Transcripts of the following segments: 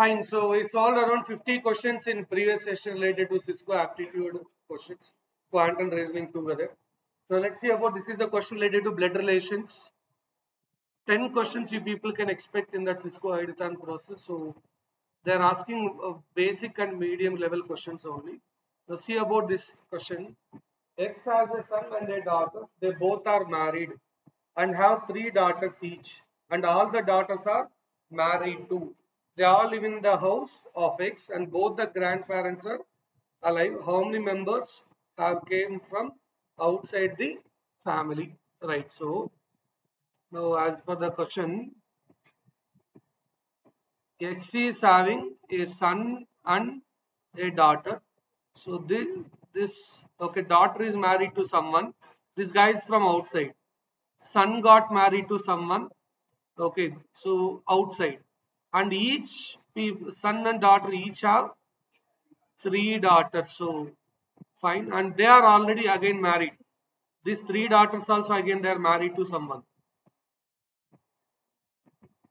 Fine. So we solved around 50 questions in previous session related to Cisco aptitude questions, quant and reasoning together. So let's see about this is the question related to blood relations. 10 questions you people can expect in that Cisco Ideathon process. So they are asking basic and medium level questions only. Now see about this question. X has a son and a daughter. They both are married and have 3 daughters each. And all the daughters are married too. They all live in the house of X and both the grandparents are alive. How many members have came from outside the family? Right. So now as per the question, X is having a son and a daughter. So this okay, daughter is married to someone. This guy is from outside. Son got married to someone. Okay, so outside, and each son and daughter each have 3 daughters. So fine, and they are already again married. These 3 daughters also again they are married to someone,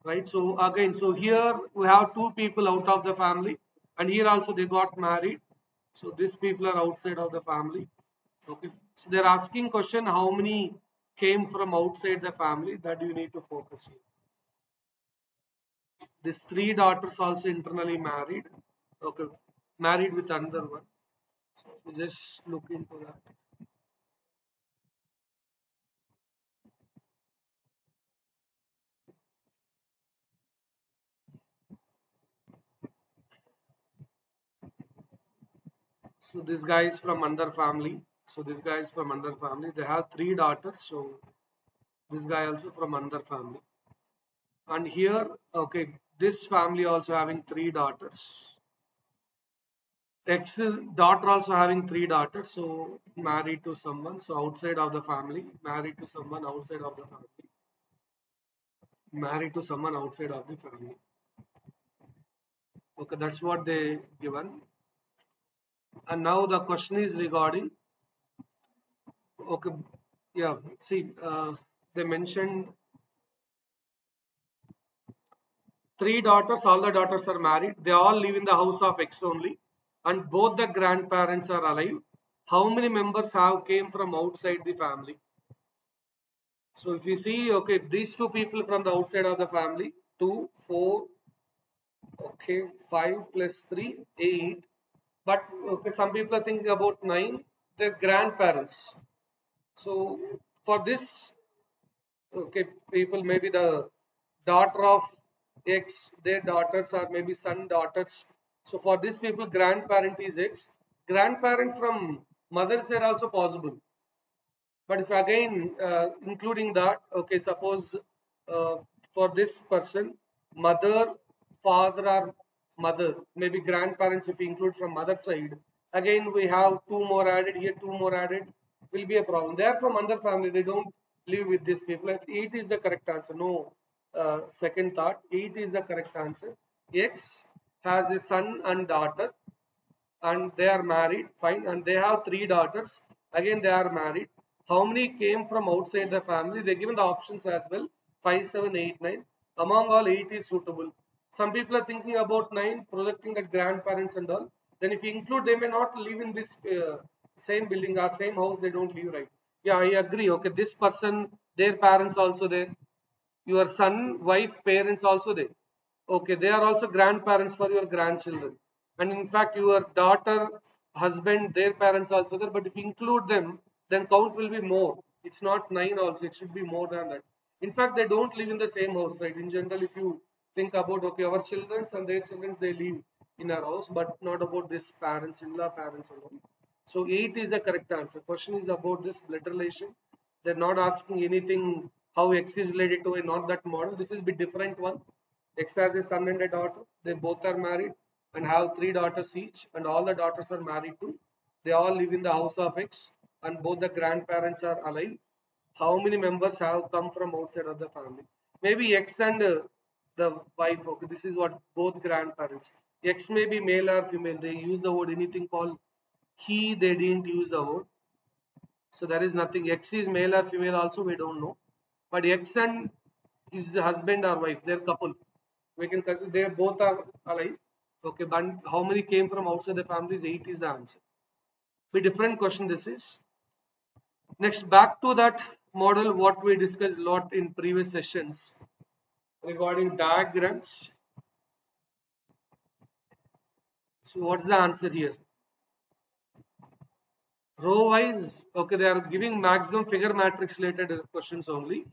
right? So again, so here we have 2 people out of the family, and here also they got married. So these people are outside of the family. Okay, so they're asking question how many came from outside the family, that you need to focus here. These 3 daughters also internally married. Okay, married with another one. So we just look into that. So this guy is from another family. So this guy is from another family. They have 3 daughters. So this guy also from another family. And here, okay, this family also having 3 daughters. Ex daughter also having 3 daughters. So married to someone. So outside of the family, married to someone outside of the family. Married to someone outside of the family. Okay, that's what they given. And now the question is regarding, okay, yeah, see, they mentioned 3 daughters, all the daughters are married. They all live in the house of X only, and both the grandparents are alive. How many members have came from outside the family? So if you see, okay, these 2 people from the outside of the family, 2, 4, okay, 5 plus 3, 8. But okay, some people are thinking about 9, their grandparents. So for this, okay, people maybe the daughter of X, their daughters are maybe son daughters. So for these people, grandparent is X. Grandparent from mother side also possible. But if again including that, okay, suppose uh, for this person, mother, father, or mother, maybe grandparents, if we include from mother side, again we have 2 more added here, 2 more added, will be a problem. They are from other family, they don't live with these people. If 8 is the correct answer, no second thought, 8 is the correct answer. X has a son and daughter, and they are married, fine, and they have 3 daughters, again they are married. How many came from outside the family? They given the options as well, 5, 7, 8, 9. Among all, 8 is suitable. Some people are thinking about 9, projecting at grandparents and all. Then if you include, they may not live in this same building or same house, they don't live, right? Yeah, I agree. Okay, this person, their parents also there, your son, wife, parents also there. Okay, they are also grandparents for your grandchildren. And in fact, your daughter, husband, their parents also there. But if you include them, then count will be more. It's not 9 also, it should be more than that. In fact, they don't live in the same house, right? In general, if you think about, okay, our children and their children, they live in our house, but not about this parents, in-law parents alone. So 8 is the correct answer. Question is about this blood relation. They're not asking anything how X is related to a, not that model. This is a bit different one. X has a son and a daughter. They both are married and have 3 daughters each, and all the daughters are married too. They all live in the house of X, and both the grandparents are alive. How many members have come from outside of the family? Maybe X and the wife. Okay, this is what both grandparents. X may be male or female. They use the word anything called he. They didn't use the word. So there is nothing. X is male or female also, we don't know. But X and his husband or wife, they're couple. We can consider they both are alive. Okay, but how many came from outside the families? 8 is the answer. Be different question this is. Next, back to that model what we discussed a lot in previous sessions regarding diagrams. So what's the answer here? Row wise, okay, they are giving maximum figure matrix related questions only.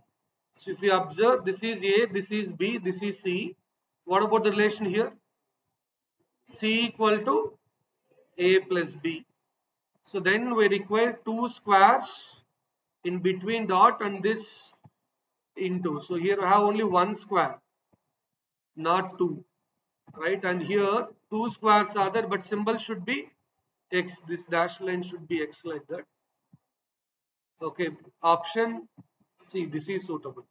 So if you observe, this is A, this is B, this is C. What about the relation here? C equal to A plus B. So then we require two squares in between dot and this into. So here we have only one square, not two, right? And here two squares are there, but symbol should be X. This dash line should be X like that. Okay, option C, this is suitable.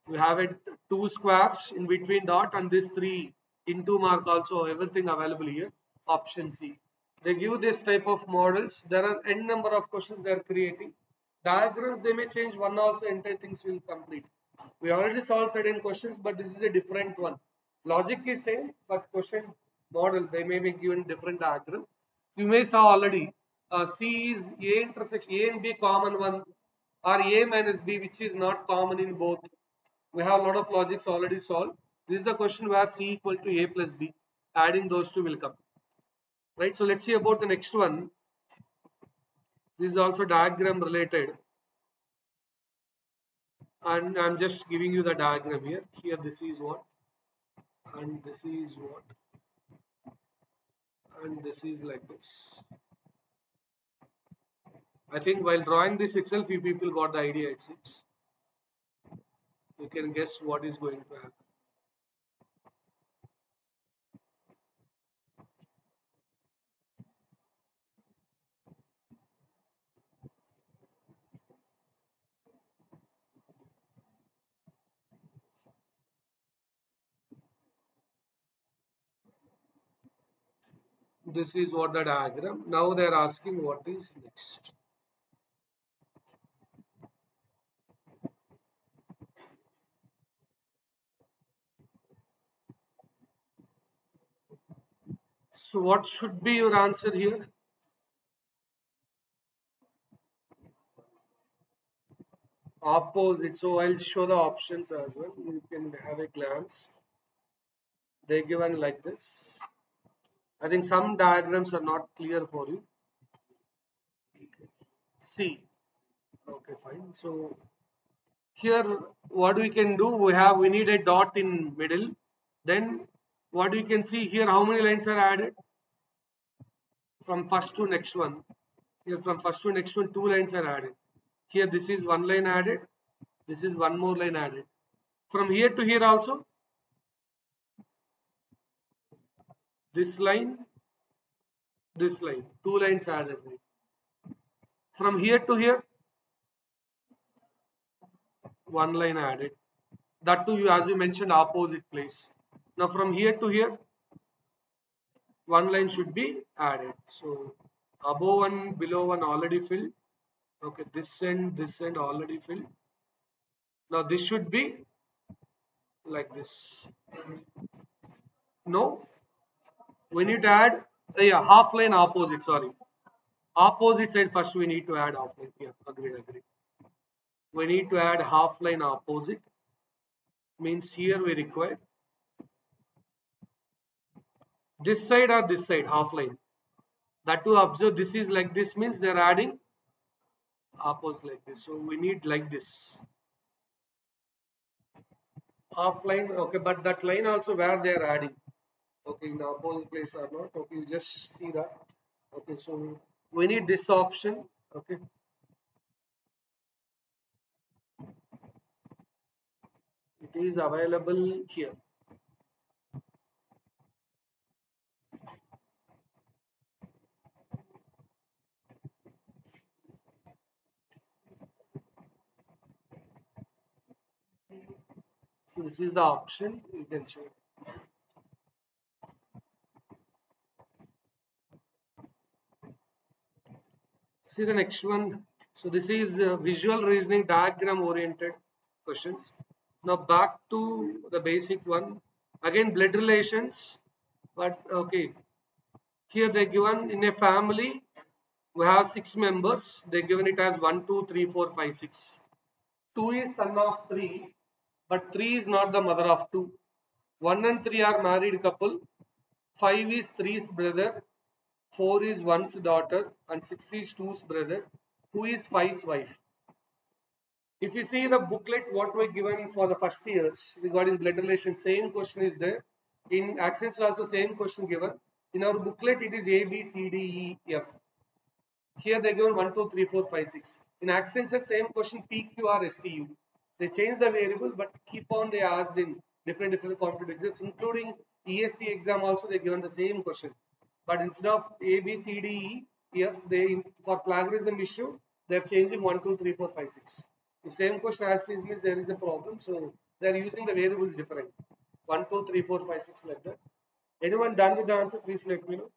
We have it two squares in between dot and this three into mark also, everything available here. Option C. They give this type of models. There are n number of questions they are creating. Diagrams they may change one also, entire things will complete. We already solved certain questions, but this is a different one. Logic is same, but question model they may be given different diagram. You may saw already. C is A intersection A and B common one, or A minus B, which is not common in both. We have a lot of logics already solved. This is the question where C equal to A plus B. Adding those two will come. Right. So let's see about the next one. This is also diagram related. And I'm just giving you the diagram here. Here this is what, and this is what, and this is like this. I think while drawing this itself, you people got the idea, it seems. You can guess what is going to happen. This is what the diagram. Now they are asking what is next. So what should be your answer here? Opposite. So I'll show the options as well. You can have a glance. They're given like this. I think some diagrams are not clear for you. C. Okay, fine. So here what we can do, we need a dot in middle. Then what we can see here, how many lines are added? From first to next one. Here from first to next one, two lines are added. Here this is one line added. This is one more line added. From here to here also, this line, two lines added. From here to here, one line added. That too, as you mentioned, opposite place. Now from here to here, one line should be added. So above one, below one already filled. Okay, this end already filled. Now this should be like this. No, we need to add half line opposite. Sorry, opposite side first. We need to add half line. Yeah, agreed. We need to add half line opposite. Means here we require this side or this side half line. That to observe this is like this means they are adding opposite like this. So we need like this. Half line, okay, but that line also where they are adding. Okay, in the opposite place or not. Okay, you just see that. Okay, so we need this option. Okay. It is available here. So this is the option you can check. See the next one. So this is visual reasoning diagram oriented questions. Now back to the basic one. Again, blood relations. But okay, here they given in a family we have 6 members. They given it as 1, 2, 3, 4, 5, 6. 2 is son of 3, but 3 is not the mother of 2. 1 and 3 are married couple. 5 is 3's brother. 4 is 1's daughter. And 6 is 2's brother. Who is 5's wife? If you see the booklet, what were given for the first years regarding blood relation, same question is there. In accents also same question given. In our booklet, it is A, B, C, D, E, F. Here they given 1, 2, 3, 4, 5, 6. In Accenture, same question P, Q, or STU. They change the variable, but keep on they asked in different competitive exams, including ESC exam also they given the same question. But instead of A, B, C, D, E, F, they for plagiarism issue, they are changing 1, 2, 3, 4, 5, 6. If same question asked is means there is a problem, so they are using the variables different. 1, 2, 3, 4, 5, 6 like that. Anyone done with the answer? Please let me know.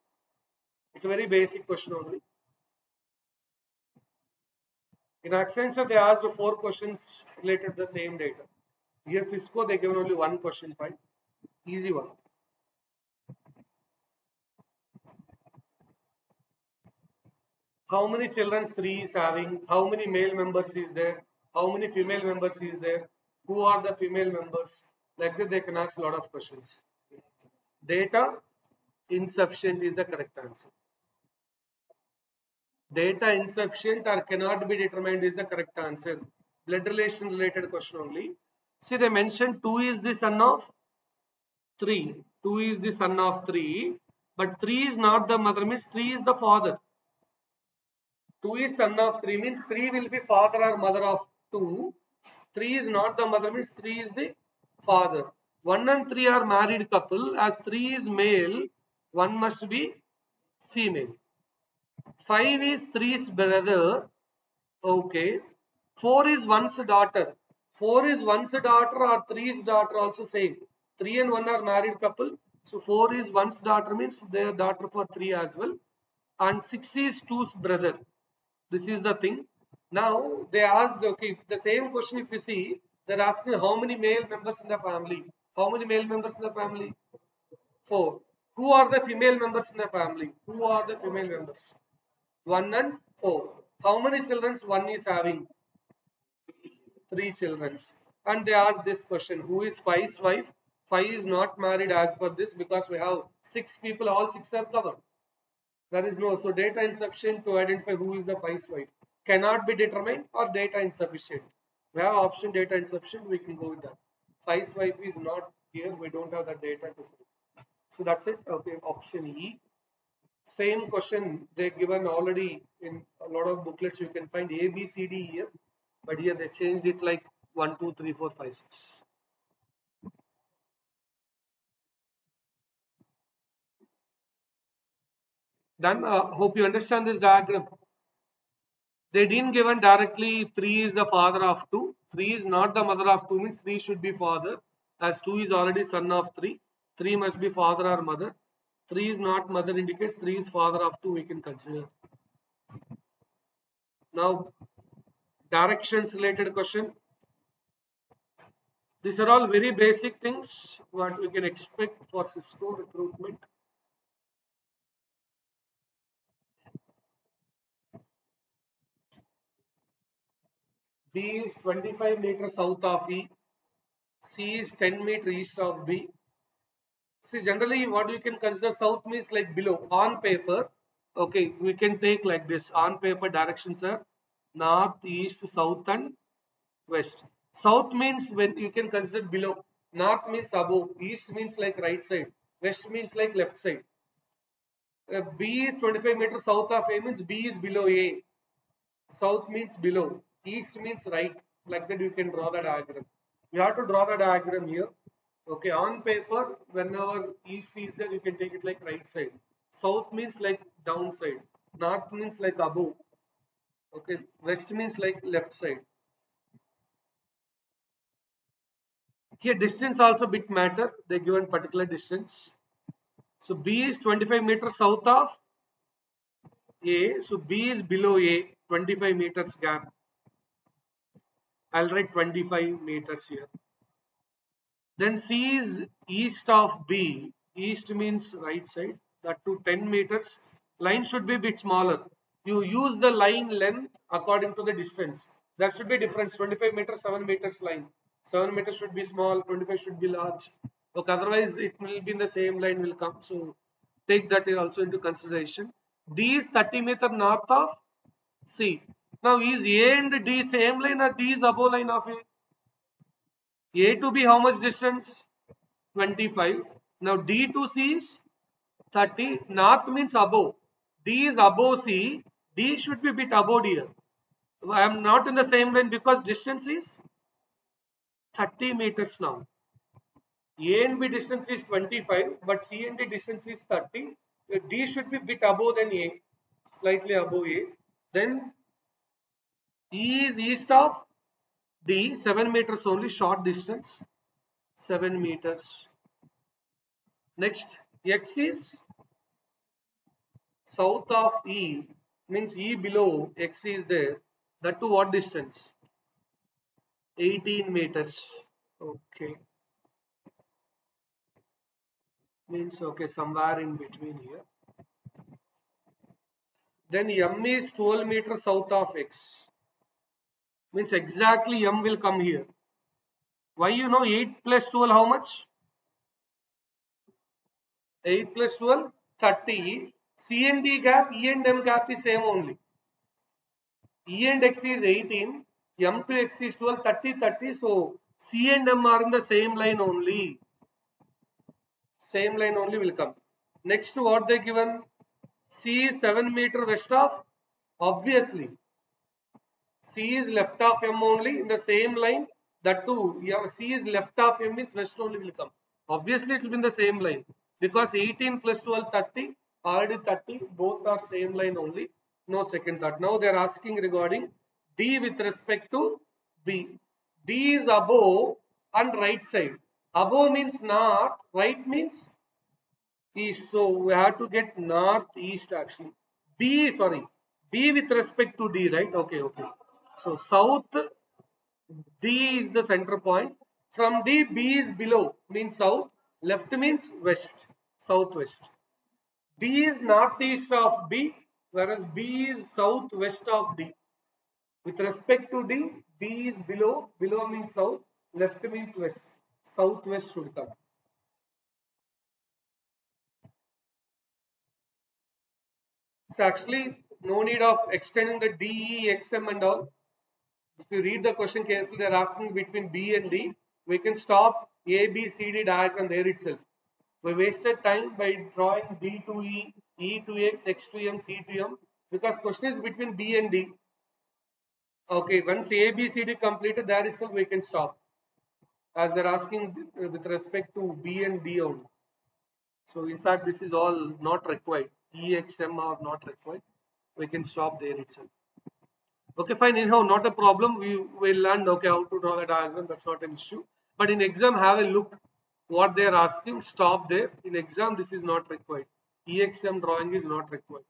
It's a very basic question only. In Accenture, they asked 4 questions related to the same data. Here, Cisco, they given only 1 question, fine. Easy one. How many children 3 is having? How many male members is there? How many female members is there? Who are the female members? Like that, they can ask a lot of questions. Data insufficient is the correct answer. Data insufficient or cannot be determined is the correct answer. Blood relation related question only. See, they mentioned 2 is the son of 3. 2 is the son of 3. But 3 is not the mother, means 3 is the father. 2 is son of 3 means 3 will be father or mother of 2. 3 is not the mother means 3 is the father. 1 and 3 are married couple. As 3 is male, 1 must be female. 5 is 3's brother. Okay. 4 is 1's daughter. 4 is 1's daughter or 3's daughter also same. 3 and 1 are married couple. So 4 is 1's daughter means their daughter for 3 as well. And 6 is 2's brother. This is the thing. Now they asked, okay, the same question if you see, they're asking how many male members in the family. How many male members in the family? 4. Who are the female members in the family? Who are the female members? 1 and 4. How many children 1 is having? 3 children. And they asked this question, who is 5's wife? 5 is not married as per this because we have 6 people, all 6 are covered. There is no, so data insufficient to identify who is the 5's wife. Cannot be determined or data insufficient. We have option data insufficient, we can go with that. 5's wife is not here, we don't have that data to fill. So that's it, okay, option E. Same question they given already in a lot of booklets, you can find A, B, C, D, E, F, but here they changed it like 1, 2, 3, 4, 5, 6. Then hope you understand this diagram. They didn't given directly 3 is the father of 2. 3 is not the mother of 2 means 3 should be father, as 2 is already son of 3. 3 must be father or mother. 3 is not mother indicates 3 is father of 2 we can consider. Now directions related question. These are all very basic things what we can expect for Cisco recruitment. B is 25 meters south of E. C is 10 meters east of B. See, generally what you can consider south means like below. On paper, okay, we can take like this. On paper directions are north, east, south and west. South means when you can consider below. North means above. East means like right side. West means like left side. B is 25 meters south of A means B is below A. South means below. East means right. Like that you can draw the diagram. You have to draw the diagram here. Okay, on paper, whenever east is there, you can take it like right side. South means like downside. North means like above. Okay, west means like left side. Here distance also bit matter. They given particular distance. So B is 25 meters south of A. So B is below A, 25 meters gap. I'll write 25 meters here. Then C is east of B. East means right side. That to 10 meters. Line should be a bit smaller. You use the line length according to the distance. There should be difference. 25 meters, 7 meters line. 7 meters should be small, 25 should be large. Okay, otherwise it will be in the same line will come. So take that also into consideration. D is 30 meter north of C. Now is A and D same line or D is above line of A? A to B how much distance? 25. Now D to C is 30. North means above. D is above C. D should be a bit above here. I am not in the same line because distance is 30 meters now. A and B distance is 25, but C and D distance is 30. D should be a bit above than A, slightly above A. Then E is east of D, 7 meters only, short distance, 7 meters. Next, X is south of E, means E below, X is there. That to what distance? 18 meters. Okay. Means, okay, somewhere in between here. Then M is 12 meters south of X. Means exactly M will come here. Why 8 plus 12 how much? 8 plus 12, 30. C and D gap, E and M gap is same only. E and X is 18, M to X is 12, 30, 30. So C and M are in the same line only. Same line only will come. Next, what they given? C is 7 meter west of, obviously. C is left of M only in the same line. That too, C is left of M means west only will come. Obviously, it will be in the same line because 18 plus 12, 30, already 30, both are same line only. No second thought. Now they are asking regarding D with respect to B. D is above and right side. Above means north, right means east. So we have to get north east actually. B, sorry, B with respect to D, right? Okay, okay. So south, D is the center point. From D, B is below, means south. Left means west, southwest. D is northeast of B, whereas B is southwest of D. With respect to D, B is below. Below means south. Left means west. Southwest should come. So actually, no need of extending the D, E, X, M and all. If you read the question carefully, they are asking between B and D. We can stop A, B, C, D diagram there itself. We wasted time by drawing D to E, E to X, X to M, C to M because question is between B and D. Okay, once A, B, C, D completed, there itself we can stop as they're asking with respect to B and D only. So in fact, this is all not required. E, X, M are not required. We can stop there itself. Okay, fine. Anyhow, not a problem. We will learn how to draw the diagram. That's not an issue. But in exam, have a look what they are asking. Stop there. In exam, this is not required. EXM drawing is not required.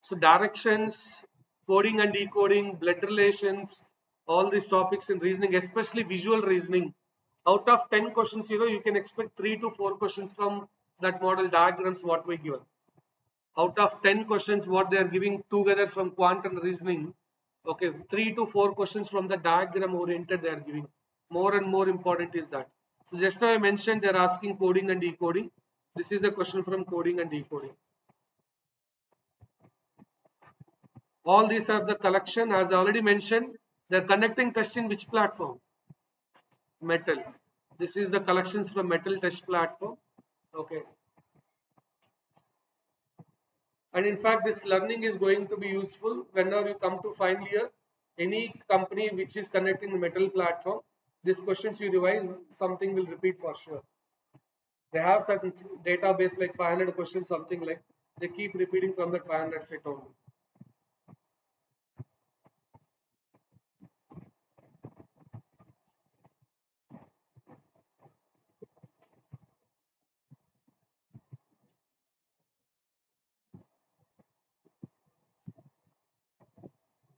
So directions, coding and decoding, blood relations, all these topics in reasoning, especially visual reasoning. Out of 10 questions, you can expect 3 to 4 questions from that model diagrams what we given. Out of 10 questions what they are giving together from quant and reasoning, okay, 3 to 4 questions from the diagram oriented they are giving. More and more important is that. So just now I mentioned they are asking coding and decoding. This is a question from coding and decoding. All these are the collection. As I already mentioned, they are conducting test in which platform? Metal. This is the collections from Metal test platform. Okay. And in fact, this learning is going to be useful whenever you come to final year. Any company which is connecting the Metal platform, these questions you revise, something will repeat for sure. They have certain database like 500 questions, something like they keep repeating from that 500 set only.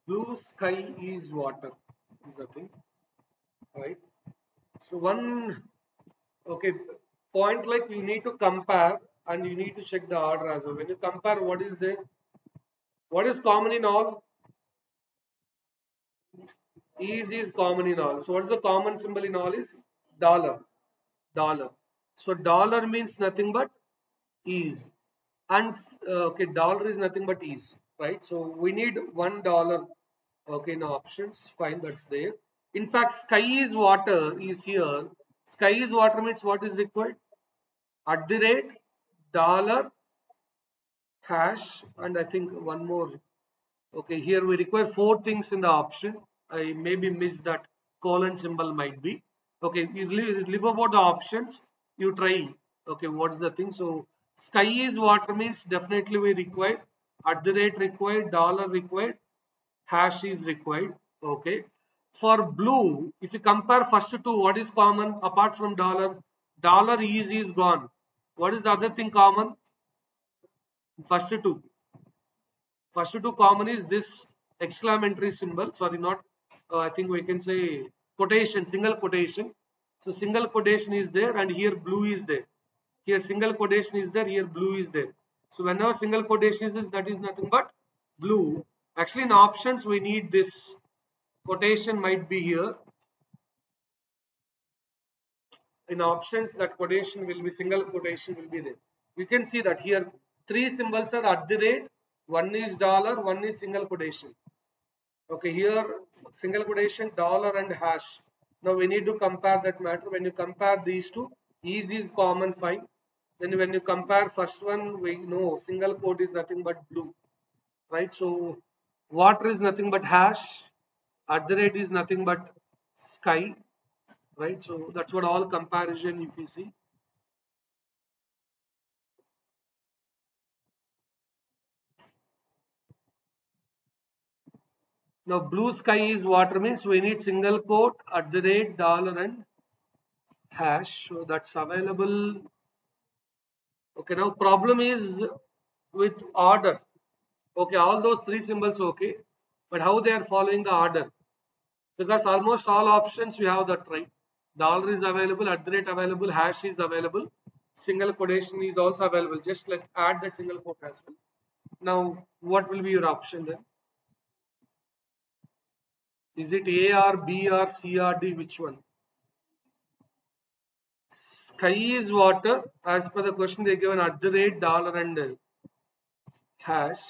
Blue sky is water is the thing, right? So one, okay, point like you need to compare and you need to check the order as well. When you compare, what is there? What is common in all? Is common in all. So what is the common symbol in all is dollar. Dollar. So dollar means nothing but is. And okay, dollar is nothing but is, right? So we need $1. Okay, in options, fine, that's there. In fact, sky is water is here. Sky is water means what is required? At the rate dollar hash, and I think one more. Okay, here we require four things in the option. I maybe missed that colon symbol might be. Okay, you live about the options. You try. Okay, what's the thing? So sky is water means definitely we require. At the rate required, dollar required, hash is required. Okay. For blue, if you compare first two, what is common apart from dollar? Dollar is gone. What is the other thing common? First two. First two common is this exclamatory symbol. Sorry, not. I think we can say quotation, single quotation. So single quotation is there, and here blue is there. Here single quotation is there. Here blue is there. So whenever single quotation is that is nothing but blue. Actually, in options we need this quotation might be here. In options, that quotation will be single quotation will be there. You can see that here three symbols are at the rate. One is dollar, one is single quotation. Okay, here single quotation, dollar and hash. Now we need to compare that matter. When you compare these two, is common, fine. Then when you compare first one, we know single quote is nothing but blue, right? So water is nothing but hash. At the rate is nothing but sky, right? So that's what all comparison if you see. Now blue sky is water means we need single quote at the rate dollar and hash. So that's available. Okay, now problem is with order. Okay, all those three symbols okay, but how they are following the order? Because almost all options you have that right. Dollar is available, at the rate available, hash is available, single quotation is also available. Just like add that single quote as well. Now, what will be your option then? Is it A or B or C or D? Which one? Sky is water. As per the question, they given at the rate dollar and hash,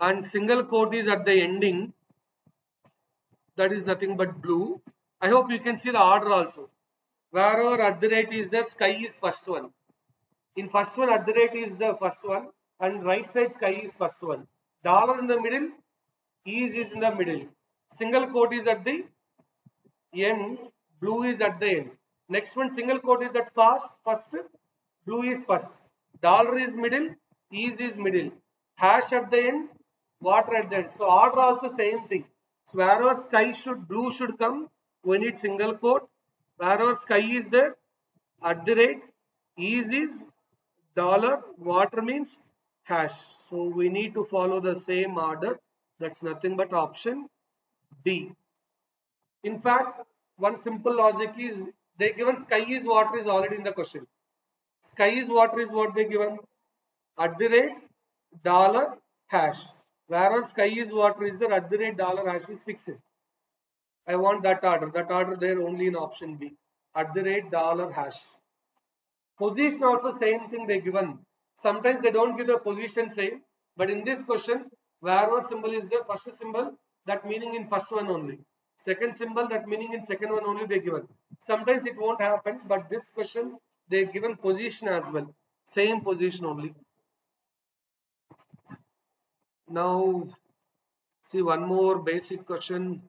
and single quote is at the ending. That is nothing but blue. I hope you can see the order also. Wherever at the rate is there, sky is first one. In first one, at the rate is the first one, and right side sky is first one. Dollar in the middle, is in the middle. Single quote is at the end, blue is at the end. Next one, single quote is at first, blue is first. Dollar is middle, is middle. Hash at the end, water at the end. So order also same thing. So wherever sky should, blue should come, we need single quote. Wherever sky is there, at the rate, is dollar, water means hash. So we need to follow the same order. That's nothing but option D. In fact, one simple logic is they given sky is water is already in the question. Sky is water is what they given at the rate dollar hash. Whereas sky is water is there at the rate dollar hash is fixed. I want that order. That order there only in option B. At the rate dollar hash. Position also same thing they given. Sometimes they don't give the position same, but in this question, wherever symbol is there, first symbol that meaning in first one only. Second symbol that meaning in second one only they given. Sometimes it won't happen, but this question they given position as well. Same position only. Now see one more basic question.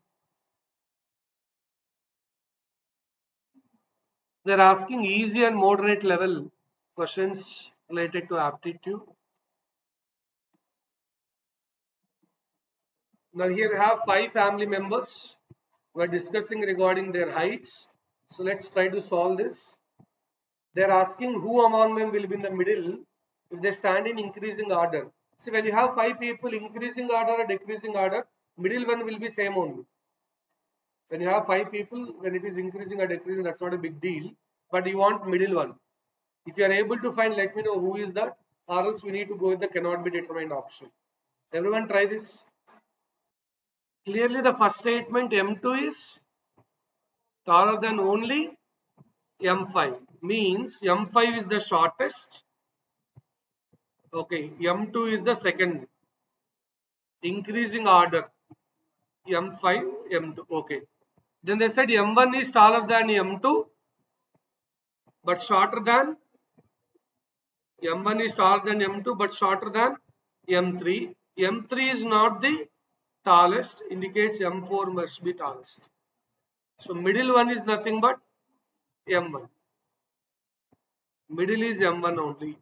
They're asking easy and moderate level questions related to aptitude. Now here we have 5 family members. We are discussing regarding their heights. So let's try to solve this. They are asking who among them will be in the middle if they stand in increasing order. See, when you have 5 people, increasing order or decreasing order, middle one will be same only. When you have 5 people, when it is increasing or decreasing, that's not a big deal. But you want middle one. If you are able to find, let me know who is that, or else we need to go with the cannot be determined option. Everyone try this. Clearly the first statement M2 is taller than only M5. Means M5 is the shortest. Okay, M2 is the second. Increasing order. M5, M2. Okay. Then they said M1 is taller than M2 but shorter than M1 is taller than M2 but shorter than M3. M3 is not the tallest, indicates M4 must be tallest. So middle one is nothing but M1. Middle is M1 only.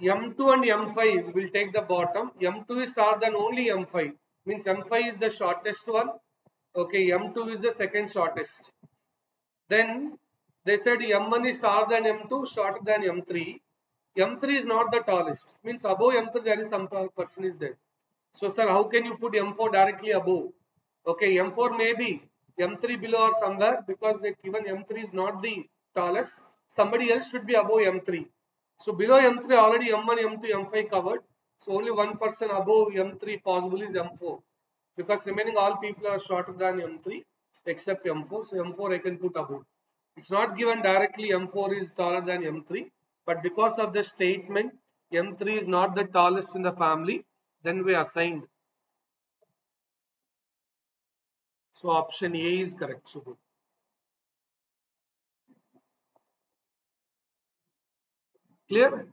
M2 and M5 will take the bottom. M2 is taller than only M5. Means M5 is the shortest one. Okay, M2 is the second shortest. Then they said M1 is taller than M2, shorter than M3. M3 is not the tallest. Means above M3 there is some person is there. So sir, how can you put M4 directly above? Okay, M4 may be M3 below or somewhere because they given M3 is not the tallest. Somebody else should be above M3. So below M3 already M1, M2, M5 covered. So only one person above M3 possible is M4. Because remaining all people are shorter than M3 except M4. So M4 I can put above. It's not given directly M4 is taller than M3. But because of the statement M3 is not the tallest in the family, then we assigned. So option A is correct. So good. Clear?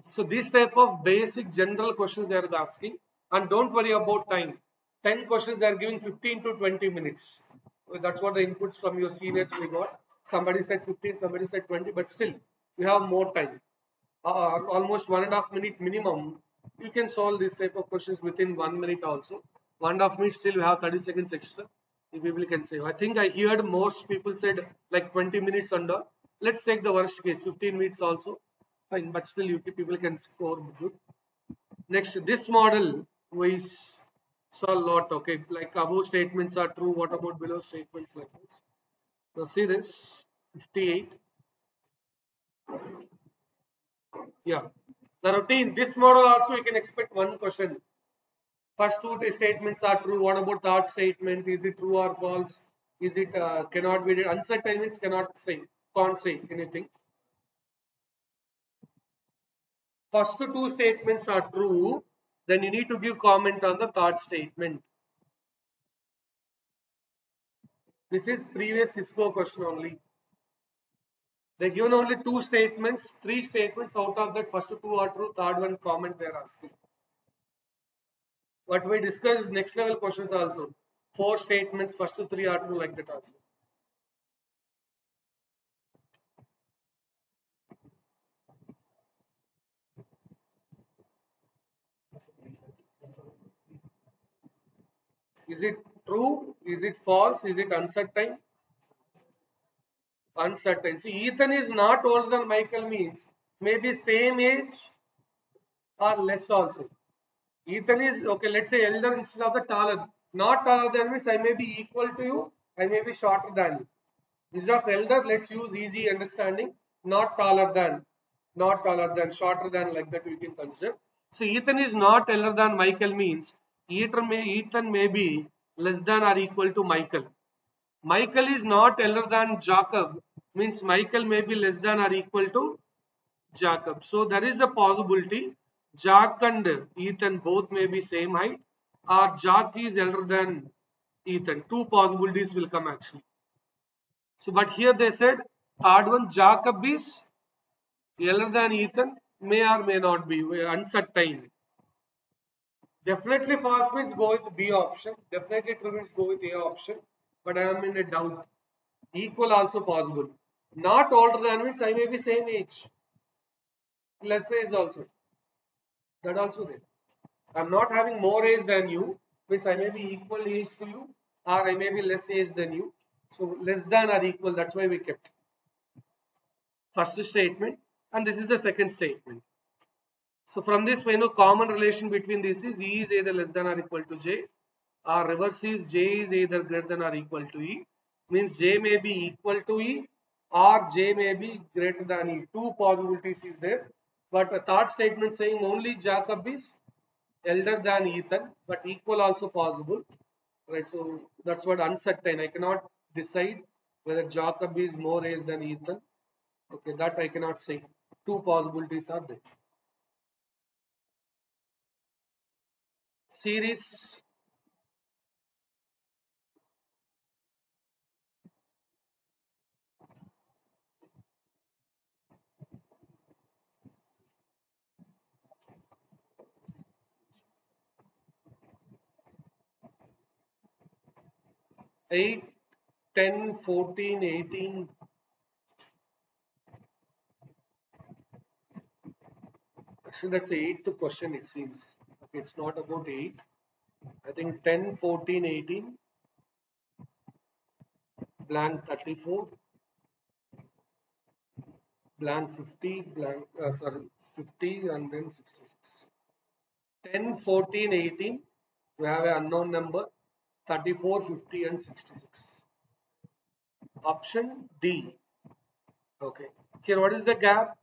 So this type of basic general questions they are asking, and don't worry about time. 10 questions they are giving 15 to 20 minutes. That's what the inputs from your seniors we got. Somebody said 15, somebody said 20, but still you have more time. Almost 1.5 minute minimum. You can solve this type of questions within 1 minute also. 1.5 minutes still we have 30 seconds extra. The people can say. I think I heard most people said like 20 minutes under. Let's take the worst case, 15 minutes also. Fine, but still you people can score good. Next, this model we saw a lot. Okay, like above statements are true. What about below statements like this? So see this 58. Yeah, the routine. This model also you can expect one question. First two statements are true. What about third statement? Is it true or false? Is it cannot be? Uncertain means cannot say, can't say anything. First two statements are true, then you need to give comment on the third statement. This is previous Cisco question only. They given only two statements, three statements. Out of that, first two are true, third one comment they are asking. What we discussed next level questions also. Four statements, first three are true, like that also. Is it true? Is it false? Is it uncertain? Uncertain. See, Ethan is not older than Michael means maybe same age or less also. Ethan is okay. Let's say elder instead of the taller. Not taller than means I may be equal to you. I may be shorter than you. Instead of elder, let's use easy understanding. Not taller than, not taller than, shorter than, like that we can consider. So Ethan is not elder than Michael means Ethan may be less than or equal to Michael. Michael is not elder than Jacob means Michael may be less than or equal to Jacob. So there is a possibility Jack and Ethan both may be same height or Jack is elder than Ethan. Two possibilities will come actually. So but here they said third one Jacob is elder than Ethan, may or may not be, uncertain. Definitely false means go with B option. Definitely true means go with A option. But I am in a doubt. Equal also possible. Not older than means I may be same age. Less age also. That also there. I'm not having more age than you, means I may be equal age to you, or I may be less age than you. So less than or equal, that's why we kept first statement, and this is the second statement. So from this we know common relation between these is E is either less than or equal to J, or reverse is J is either greater than or equal to E. Means J may be equal to E or J may be greater than E. Two possibilities is there. But a third statement saying only Jacob is elder than Ethan, but equal also possible. Right, so that's what uncertain. I cannot decide whether Jacob is more age than Ethan. Okay, that I cannot say. Two possibilities are there. Series 8, 10, 14, 18. Actually, that's the eighth question, it seems. Okay, it's not about 8. I think 10, 14, 18, blank 34, blank 50, blank, sorry, 50, and then 66. 10, 14, 18, we have an unknown number, 34, 50, and 66. Option D. Okay. Here, what is the gap?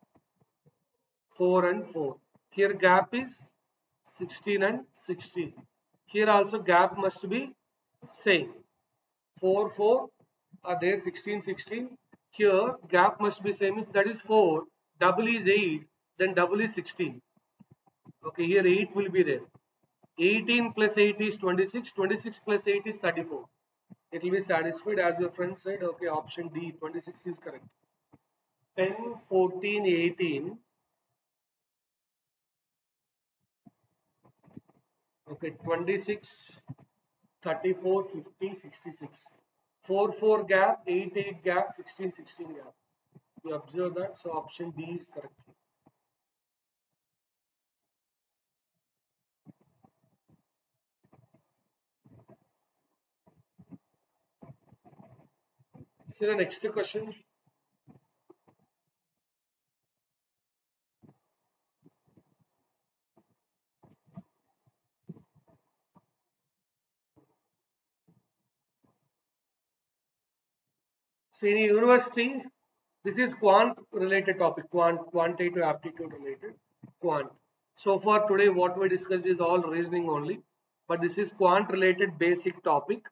4 and 4. Here, gap is 16 and 16. Here also gap must be same. 4, 4 are there, 16, 16. Here gap must be same, that is 4, double is 8, then double is 16. Okay, here 8 will be there. 18 plus 8 is 26, 26 plus 8 is 34. It will be satisfied as your friend said. Okay, option D, 26 is correct. 10, 14, 18. Okay, 26, 34, 50, 66. 4, 4 gap, 8, 8 gap, 16, 16 gap. You observe that, so option B is correct. See the next question. So in a university, this is quant related topic, quantitative aptitude related, quant. So far today what we discussed is all reasoning only, but this is quant related basic topic.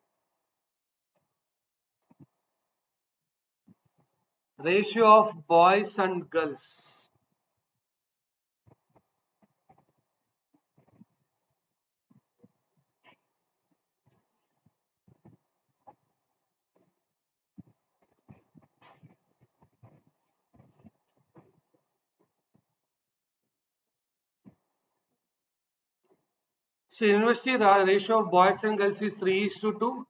Ratio of boys and girls. So university ratio of boys and girls is 3:2.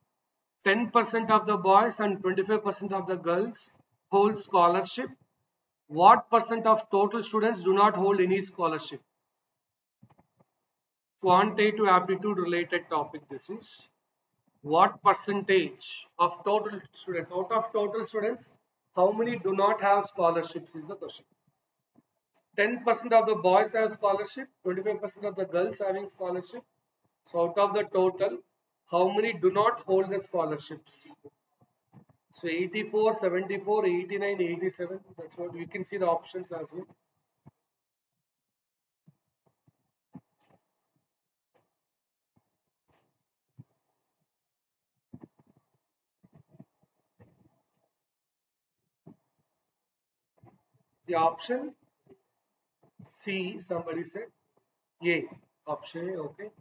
10% of the boys and 25% of the girls hold scholarship. What percent of total students do not hold any scholarship? Quantitative aptitude related topic this is. What percentage of total students, out of total students, how many do not have scholarships is the question. 10% of the boys have scholarship, 25% of the girls having scholarship. So out of the total, how many do not hold the scholarships? So 84, 74, 89, 87. That's what we can see the options as well. The option C, somebody said. A. Option A, okay.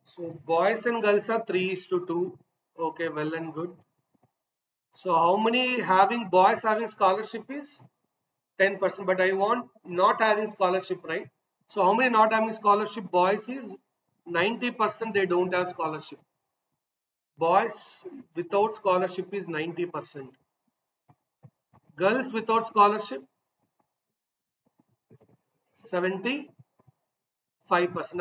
So boys and girls are 3:2. Okay, well and good. So how many having boys having scholarship is 10%, but I want not having scholarship, right? So how many not having scholarship? Boys is 90%, they don't have scholarship. Boys without scholarship is 90%. Girls without scholarship 75%.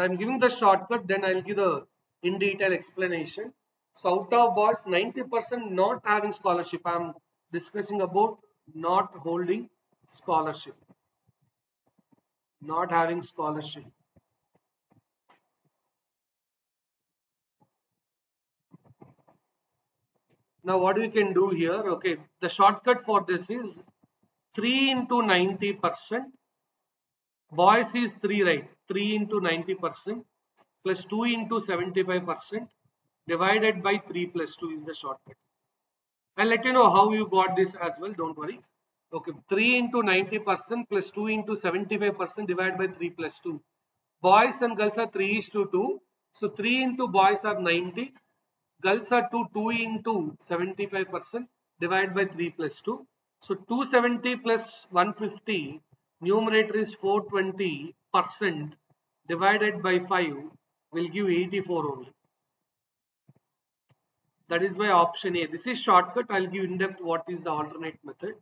I'm giving the shortcut, then I'll give the in detail explanation. So out of boys, 90% not having scholarship. I am discussing about not holding scholarship, not having scholarship. Now what we can do here, okay, the shortcut for this is 3 into 90%. Boys is 3, right? 3 into 90% plus 2 into 75% divided by 3 plus 2 is the shortcut. I'll let you know how you got this as well, don't worry. Okay, 3 into 90% plus 2 into 75% divided by 3 plus 2. Boys and girls are 3 is to 2. So 3 into boys are 90. Girls are 2 into 75% divided by 3 plus 2. So 270 plus 150, numerator is 420% divided by 5 will give 84 only. That is why option A. This is shortcut. I'll give in depth what is the alternate method.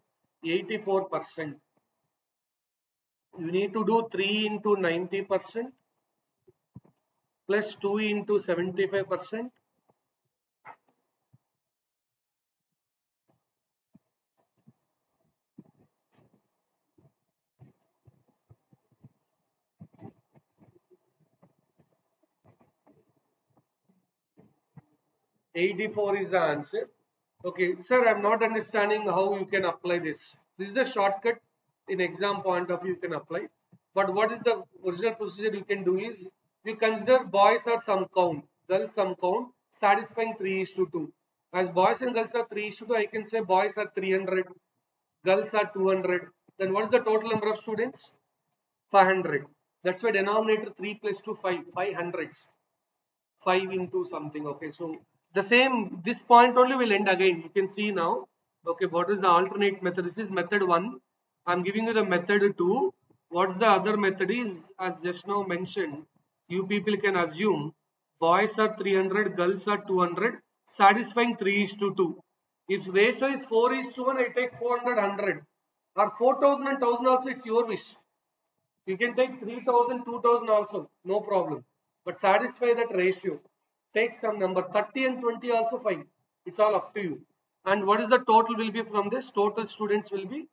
84%. You need to do 3 into 90% plus 2 into 75%. $84 is the answer. Okay, sir, I'm not understanding how you can apply this. This is the shortcut in exam point of view you can apply. But what is the original procedure you can do is you consider boys are some count, girls some count, satisfying 3 is to 2. As boys and girls are 3 is to 2, I can say boys are 300, girls are 200. Then what is the total number of students? 500. That's why denominator 3 plus 2, 5, 500s. 5 into something. Okay, so the same, this point only will end again. You can see now. Okay, what is the alternate method? This is method 1. I'm giving you the method 2. What's the other method is, as just now mentioned, you people can assume boys are 300, girls are 200, satisfying 3 is to 2. If ratio is 4 is to 1, I take 400, 100. Or 4000 and 1000 also, it's your wish. You can take 3000, 2000 also, no problem. But satisfy that ratio. Take some number, 30 and 20 also fine. It's all up to you. And what is the total will be from this? Total students will be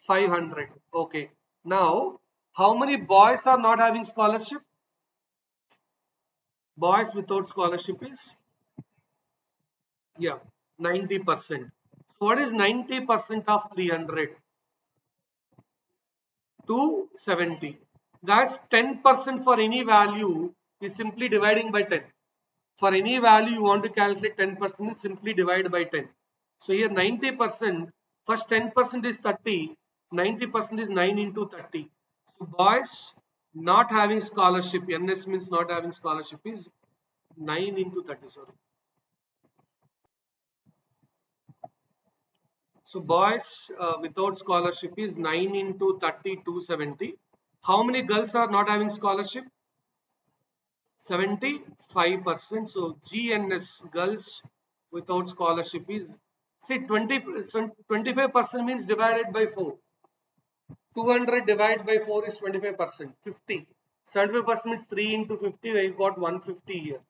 500. Okay. Now, how many boys are not having scholarship? Boys without scholarship is, yeah, 90%. So what is 90% of 300? 270. Guys, 10% for any value is simply dividing by 10. For any value you want to calculate 10% is simply divide by 10. So here 90%, first 10% is 30, 90% is 9 into 30. So boys not having scholarship, NS means not having scholarship is 9 into 30, sorry. So boys without scholarship is 9 into 30, 270. How many girls are not having scholarship? 75%. So GNS, girls without scholarship is, see, 25% means divided by 4. 200 divided by 4 is 25%. 50. 75% means 3 into 50. I got 150 here.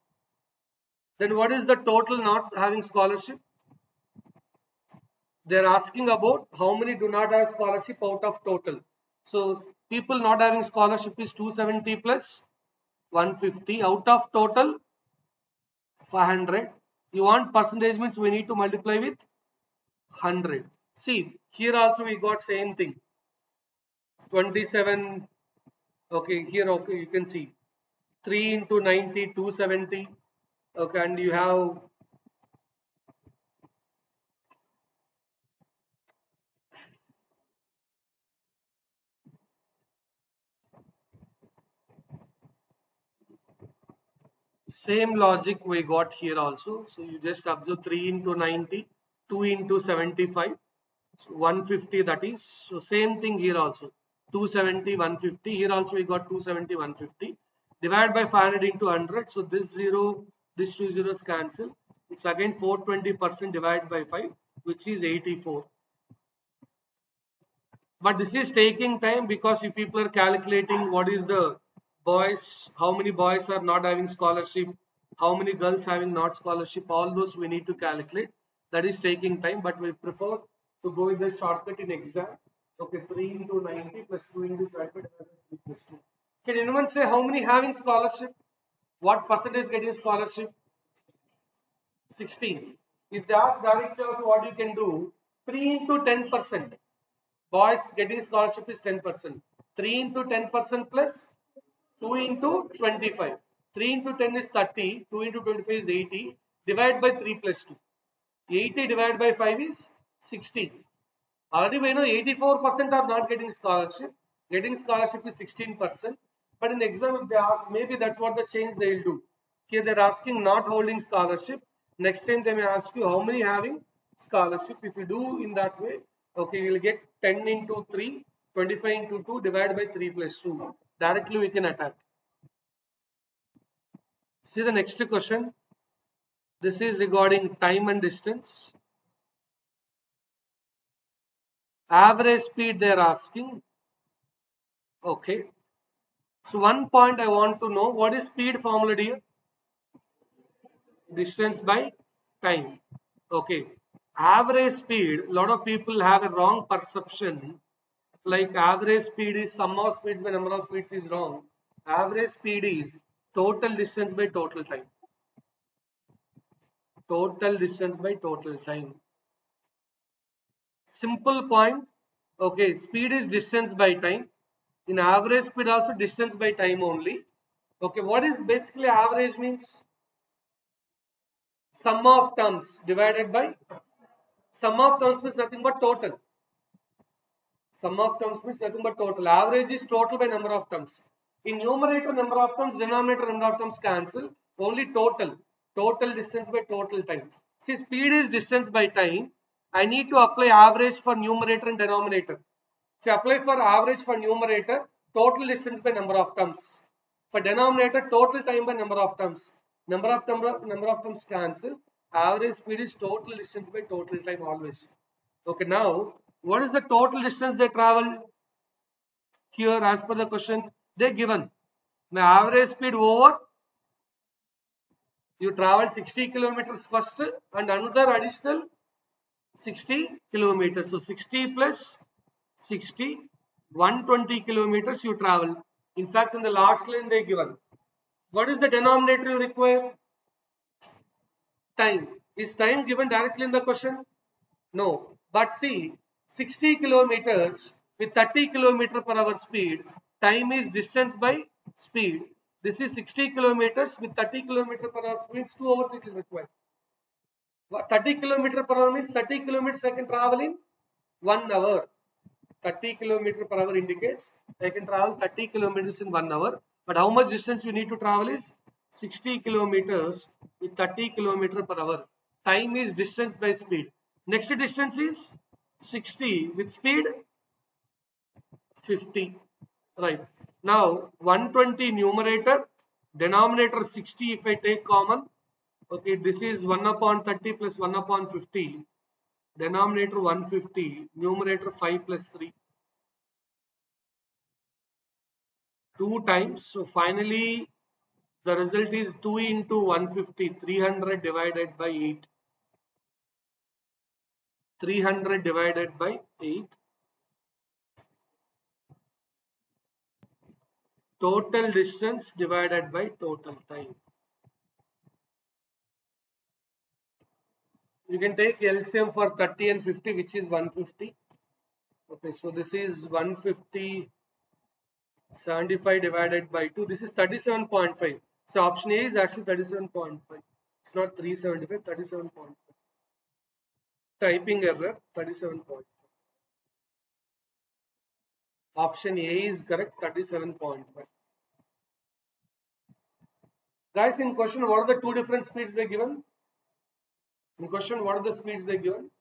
Then what is the total not having scholarship? They are asking about how many do not have scholarship out of total. So people not having scholarship is 270 plus 150 out of total 500. You want percentage means we need to multiply with 100. See, here also we got same thing. 27. Okay, here okay you can see 3 into 90, 270. Okay, and you have same logic we got here also. So you just observe 3 into 90, 2 into 75. So 150 that is. So same thing here also. 270, 150. Here also we got 270, 150. Divide by 500 into 100. So this 0, this 2 zeros cancel. It's again 420% divided by 5, which is 84. But this is taking time because you people are calculating what is the boys, how many boys are not having scholarship, how many girls having not scholarship, all those we need to calculate. That is taking time, but we prefer to go with the shortcut in exam. Okay, 3 into 90 plus 2 into 75 3 plus 2. Can anyone say how many having scholarship? What percentage getting scholarship? 16. If they ask directly also what you can do, 3 into 10%. Boys getting scholarship is 10%. 3 into 10% plus 2 into 25. 3 into 10 is 30. 2 into 25 is 80. Divide by 3 plus 2. 80 divided by 5 is 60. Already we know 84% are not getting scholarship. Getting scholarship is 16%. But in exam, if they ask, maybe that's what the change they will do. Here they're asking not holding scholarship. Next time they may ask you how many having scholarship. If you do in that way, okay, you will get 10 into 3, 25 into 2 divided by 3 plus 2. Directly we can attack. See the next question. This is regarding time and distance. Average speed they are asking. Okay. So one point I want to know, what is speed formula here? Distance by time. Okay. Average speed, a lot of people have a wrong perception. Like average speed is sum of speeds by number of speeds is wrong. Average speed is total distance by total time. Total distance by total time. Simple point. Okay, speed is distance by time. In average speed also distance by time only. Okay, what is basically average means? Sum of terms divided by sum of terms means nothing but total. Sum of terms means nothing but total. Average is total by number of terms. In numerator number of terms, denominator number of terms cancel. Only total. Total distance by total time. See, speed is distance by time. I need to apply average for numerator and denominator. If you apply for average for numerator, total distance by number of terms. For denominator, total time by number of terms. Number of terms cancel. Average speed is total distance by total time always. Okay, now what is the total distance they travel? Here, as per the question, they given the average speed over. You travel 60 kilometers first and another additional 60 kilometers. So 60 plus 60, 120 kilometers you travel. In fact, in the last line they given. What is the denominator you require? Time. Is time given directly in the question? No. But see, 60 kilometers with 30 kilometer per hour speed, time is distance by speed. This is 60 kilometers with 30 kilometer per hour speed, 2 hours it will require. 30 kilometer per hour means 30 kilometers I can travel in 1 hour. 30 kilometer per hour indicates I can travel 30 kilometers in 1 hour. But how much distance you need to travel is 60 kilometers with 30 kilometer per hour. Time is distance by speed. Next distance is 60 with speed 50. Right. Now 120 numerator, denominator 60 if I take common. Okay, this is 1 upon 30 plus 1 upon 50. Denominator 150, numerator 5 plus 3. 2 times. So finally the result is 2 into 150, 300 divided by 8. 300 divided by 8. Total distance divided by total time. You can take LCM for 30 and 50, which is 150. Okay, so this is 150, 75 divided by 2. This is 37.5. So option A is actually 37.5. It's not 375, 37.5. Typing error, 37.5. Option A is correct, 37.5. Guys, in question, what are the two different speeds they given? In question, what are the speeds they given?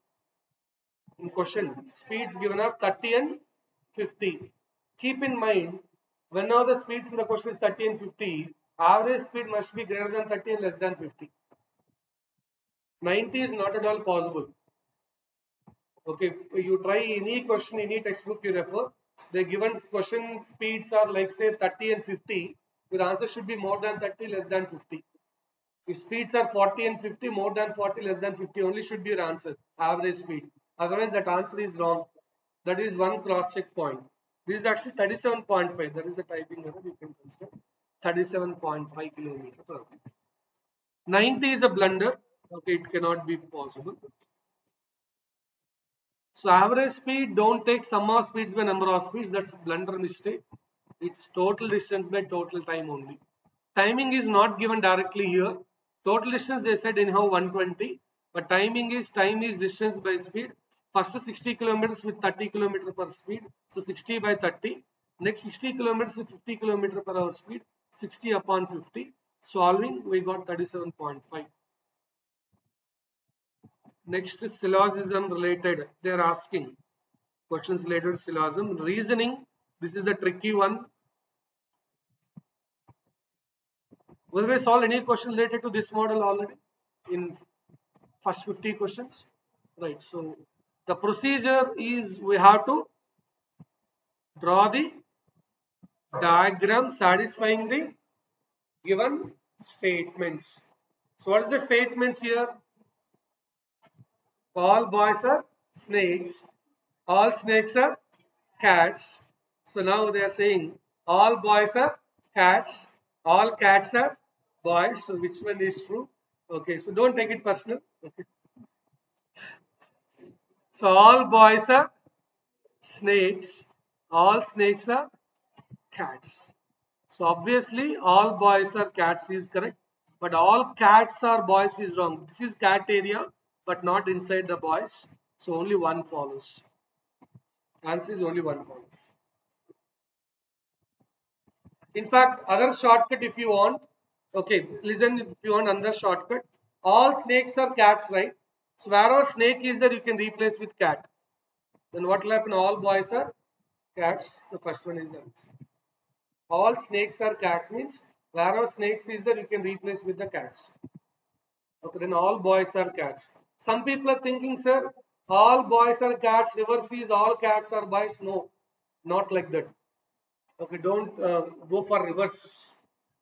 In question, speeds given are 30 and 50. Keep in mind, whenever the speeds in the question is 30 and 50, average speed must be greater than 30 and less than 50. 90 is not at all possible. Okay, you try any question, any textbook you refer, the given question speeds are like say 30 and 50, the answer should be more than 30, less than 50. If speeds are 40 and 50, more than 40, less than 50, only should be your answer, average speed. Otherwise, that answer is wrong. That is one cross-check point. This is actually 37.5. That is the typing error you can consider. 37.5 kilometer per hour. 90 is a blunder. Okay, it cannot be possible. So average speed, don't take sum of speeds by number of speeds. That's a blunder mistake. It's total distance by total time only. Timing is not given directly here. Total distance they said anyhow 120, but time is distance by speed. First 60 kilometers with 30 kilometer per speed, so 60 by 30. Next 60 kilometers with 50 kilometer per hour speed, 60 upon 50. Solving, we got 37.5. Next syllogism related. They are asking questions related to syllogism. Reasoning. This is the tricky one. Will we solve any question related to this model already in first 50 questions? Right. So the procedure is we have to draw the diagram satisfying the given statements. So what is the statements here? All boys are snakes. All snakes are cats. So now they are saying all boys are cats. All cats are boys. So which one is true? Okay. So don't take it personal. Okay. So all boys are snakes. All snakes are cats. So obviously all boys are cats is correct, but all cats are boys is wrong. This is cat area, but not inside the boys. So only one follows. Answer is only one follows. In fact, other shortcut if you want. Okay, listen, if you want another shortcut. All snakes are cats, right? So wherever snake is there, you can replace with cat. Then what will happen? All boys are cats. The first one is the answer. All snakes are cats means wherever snakes is there, you can replace with the cats. Okay, then all boys are cats. Some people are thinking, sir, all boys are cats. Reverse is all cats are boys. No, not like that. Okay, don't go for reverse.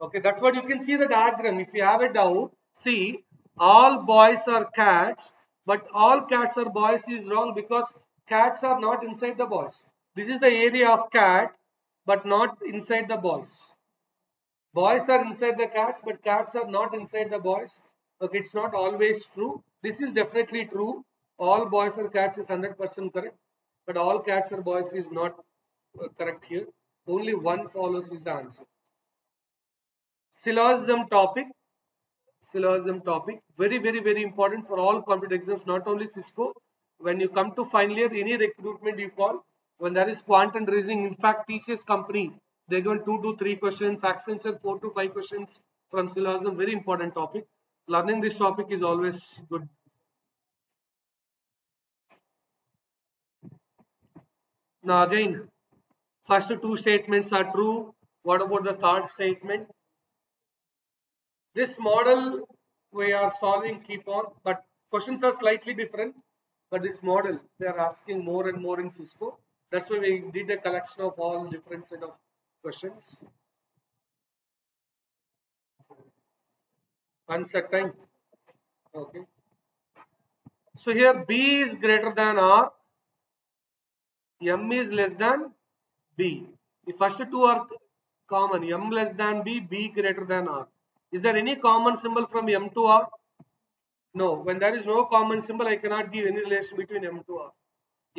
Okay, that's what you can see the diagram. If you have a doubt, see all boys are cats, but all cats are boys is wrong because cats are not inside the boys. This is the area of cat, but not inside the boys. Boys are inside the cats, but cats are not inside the boys. Okay, it's not always true. This is definitely true. All boys are cats is 100% correct, but all cats are boys is not correct here. Only one follows is the answer. Syllogism topic. Syllogism topic. Very, very, very important for all competitive exams, not only Cisco. When you come to final year, any recruitment you call, when there is quant and reasoning, in fact, TCS company, they're given 2 to 3 questions, Accenture 4 to 5 questions from syllogism. Very important topic. Learning this topic is always good. Now again, first two statements are true. What about the third statement? This model we are solving keep on, but questions are slightly different. But this model they are asking more and more in Cisco. That's why we did a collection of all different set of questions. Uncertain. Okay. So here B is greater than R, M is less than B. The first two are common, M less than B, B greater than R. Is there any common symbol from M to R? No. When there is no common symbol, I cannot give any relation between M to R.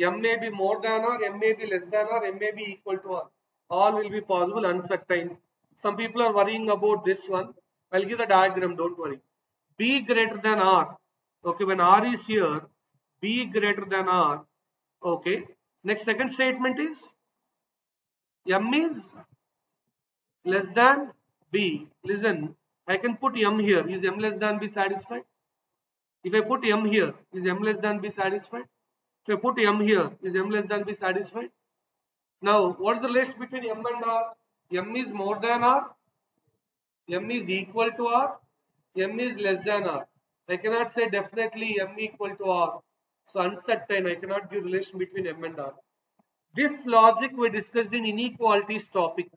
M may be more than R, M may be less than R, M may be equal to R. All will be possible, uncertain. Some people are worrying about this one. I'll give the diagram, don't worry. B greater than R. Okay, when R is here, B greater than R. Okay. Next second statement is M is less than B. Listen, I can put M here. Is M less than B satisfied? If I put M here, is M less than B satisfied? If I put M here, is M less than B satisfied? Now, what is the relation between M and R? M is more than R, M is equal to R, M is less than R. I cannot say definitely M equal to R. So uncertain, I cannot give relation between M and R. This logic we discussed in inequalities topic.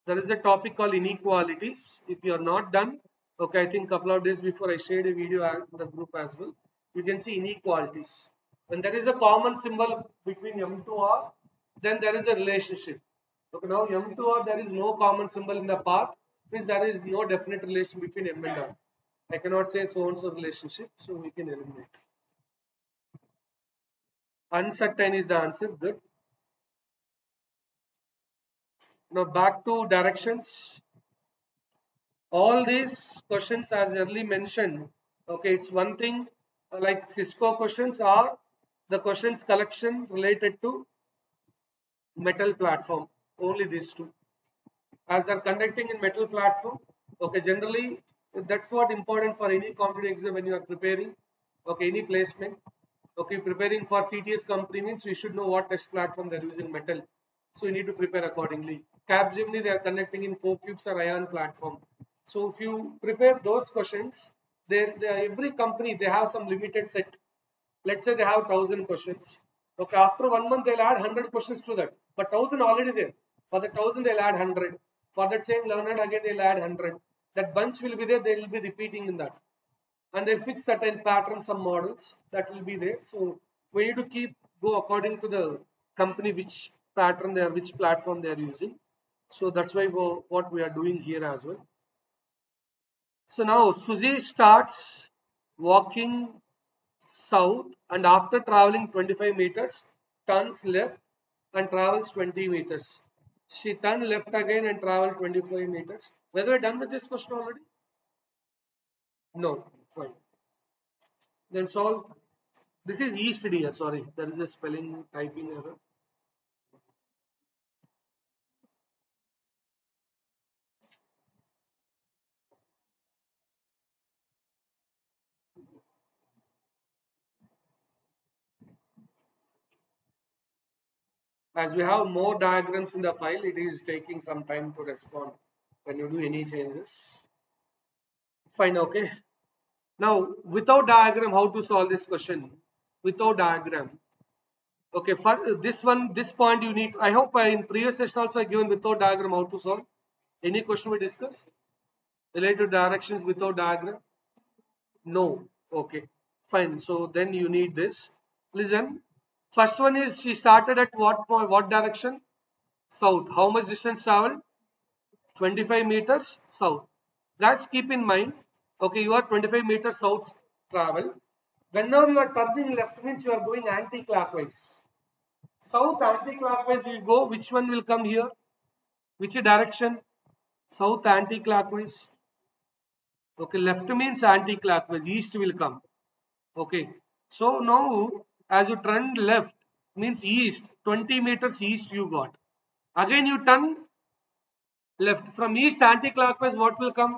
There is a topic called inequalities. If you are not done, Okay, I think couple of days before I shared a video in the group as well. You can see inequalities. When there is a common symbol between M2R, then there is a relationship. Okay, now M2R, there is no common symbol in the path, means there is no definite relation between M and R. I cannot say so and so relationship, so we can eliminate. Uncertain is the answer. Good. Now back to directions. All these questions, as early mentioned, okay, it's one thing like Cisco questions are the questions collection related to metal platform. Only these two. As they're conducting in metal platform, okay, generally that's what important for any competitive exam when you are preparing. Okay, any placement. Okay, preparing for CTS company means we should know what test platform they're using metal. So you need to prepare accordingly. Capgemini they are conducting in CoCubes or ion platform. So if you prepare those questions, every company they have some limited set. Let's say they have 1,000 questions. Okay, after 1 month they'll add 100 questions to that. But 1,000 already there. For the 1,000 they'll add 100. For that same learner again they'll add 100. That bunch will be there. They will be repeating in that, and they'll fix certain patterns, some models that will be there. So we need to keep go according to the company which pattern they are, which platform they are using. So that's why what we are doing here as well. So now Suzy starts walking south and after traveling 25 meters turns left and travels 20 meters. She turned left again and traveled 25 meters. Whether we're done with this question already? No. Fine. Then solve. This is east dear. Sorry, there is a spelling typing error. As we have more diagrams in the file, it is taking some time to respond when you do any changes. Fine, okay. Now, without diagram, how to solve this question? Without diagram. Okay, for this one, this point you need. I hope in previous session also I given without diagram how to solve. Any question we discussed related to directions without diagram? No. Okay, fine. So then you need this. Listen. First one is she started at what point? What direction? South. How much distance traveled? 25 meters south. Guys, keep in mind. Okay, you are 25 meters south travel. Whenever you are turning left means you are going anti-clockwise. South anti-clockwise you go. Which one will come here? Which direction? South anti-clockwise. Okay, left means anti-clockwise. East will come. Okay. So now as you turn left means east, 20 meters east you got. Again you turn left. From east anti-clockwise what will come?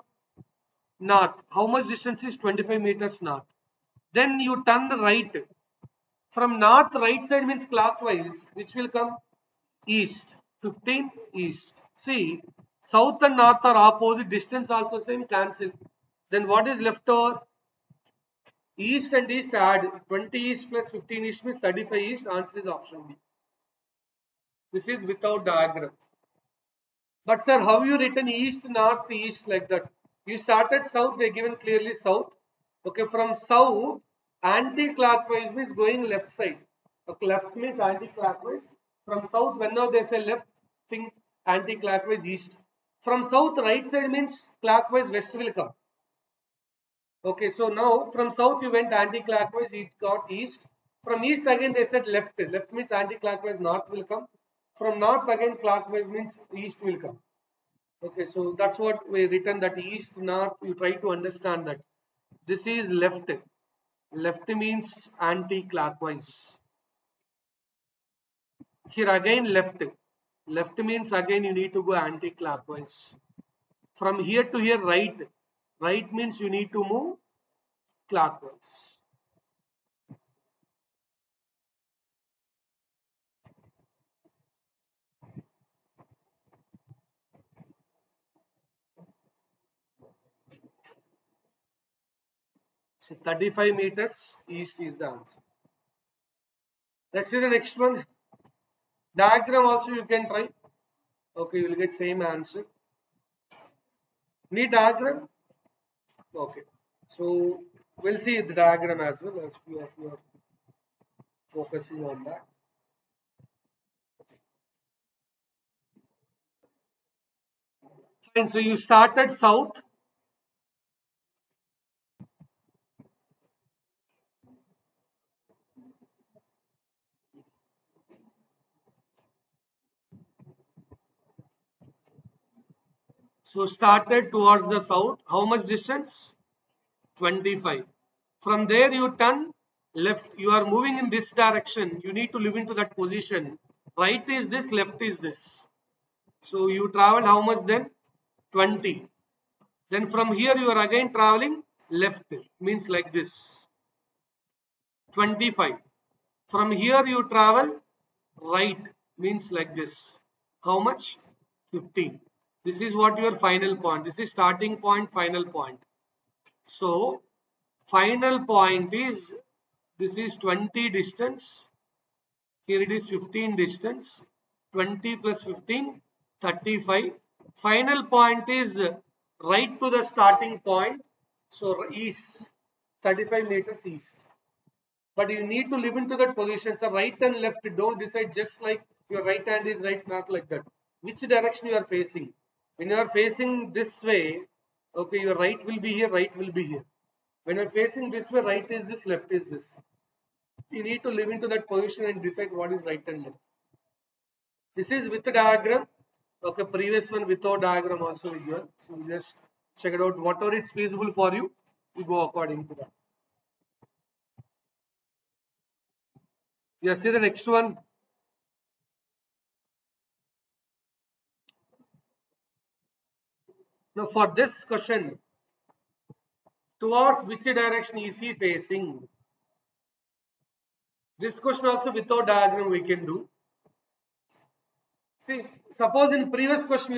North. How much distance is 25 meters north? Then you turn the right. From north right side means clockwise, which will come? East. 15 east. See, south and north are opposite, distance also same, cancel. Then what is left over? East and east add 20 east plus 15 east means 35 east. Answer is option B. This is without diagram. But sir, how you written east, north, east like that? You started south, they given clearly south. Okay, from south, anti-clockwise means going left side. Okay, left means anti-clockwise. From south, whenever they say left, think anti-clockwise east. From south, right side means clockwise west will come. Okay, so now from south you went anti-clockwise, it got east. From east again they said left. Left means anti-clockwise, north will come. From north again clockwise means east will come. Okay, so that's what we written, that east, north, you try to understand that. This is left. Left means anti-clockwise. Here again left. Left means again you need to go anti-clockwise. From here to here right. Right means you need to move clockwise. So 35 meters east is the answer. Let's see the next one. Diagram also you can try. Okay, you will get same answer. Need diagram? Okay. So we'll see the diagram as well as few of you are focusing on that. Fine. So you started south. So started towards the south. How much distance? 25. From there you turn left. You are moving in this direction. You need to live into that position. Right is this, left is this. So you travel how much then? 20. Then from here you are again traveling left. Means like this. 25. From here you travel right. Means like this. How much? 15. This is what your final point. This is starting point, final point. So final point is, this is 20 distance. Here it is 15 distance. 20 plus 15, 35. Final point is right to the starting point. So east, 35 meters east. But you need to live into that position. So right and left, don't decide just like your right hand is right, not like that. Which direction you are facing? When you are facing this way, okay, your right will be here, right will be here. When you are facing this way, right is this, left is this. You need to live into that position and decide what is right and left. This is with the diagram. Okay, previous one without diagram also is given. So you just check it out. Whatever is feasible for you, you go according to that. Yes, see the next one. Now for this question, towards which direction is he facing? This question also without diagram we can do. See, suppose in previous question,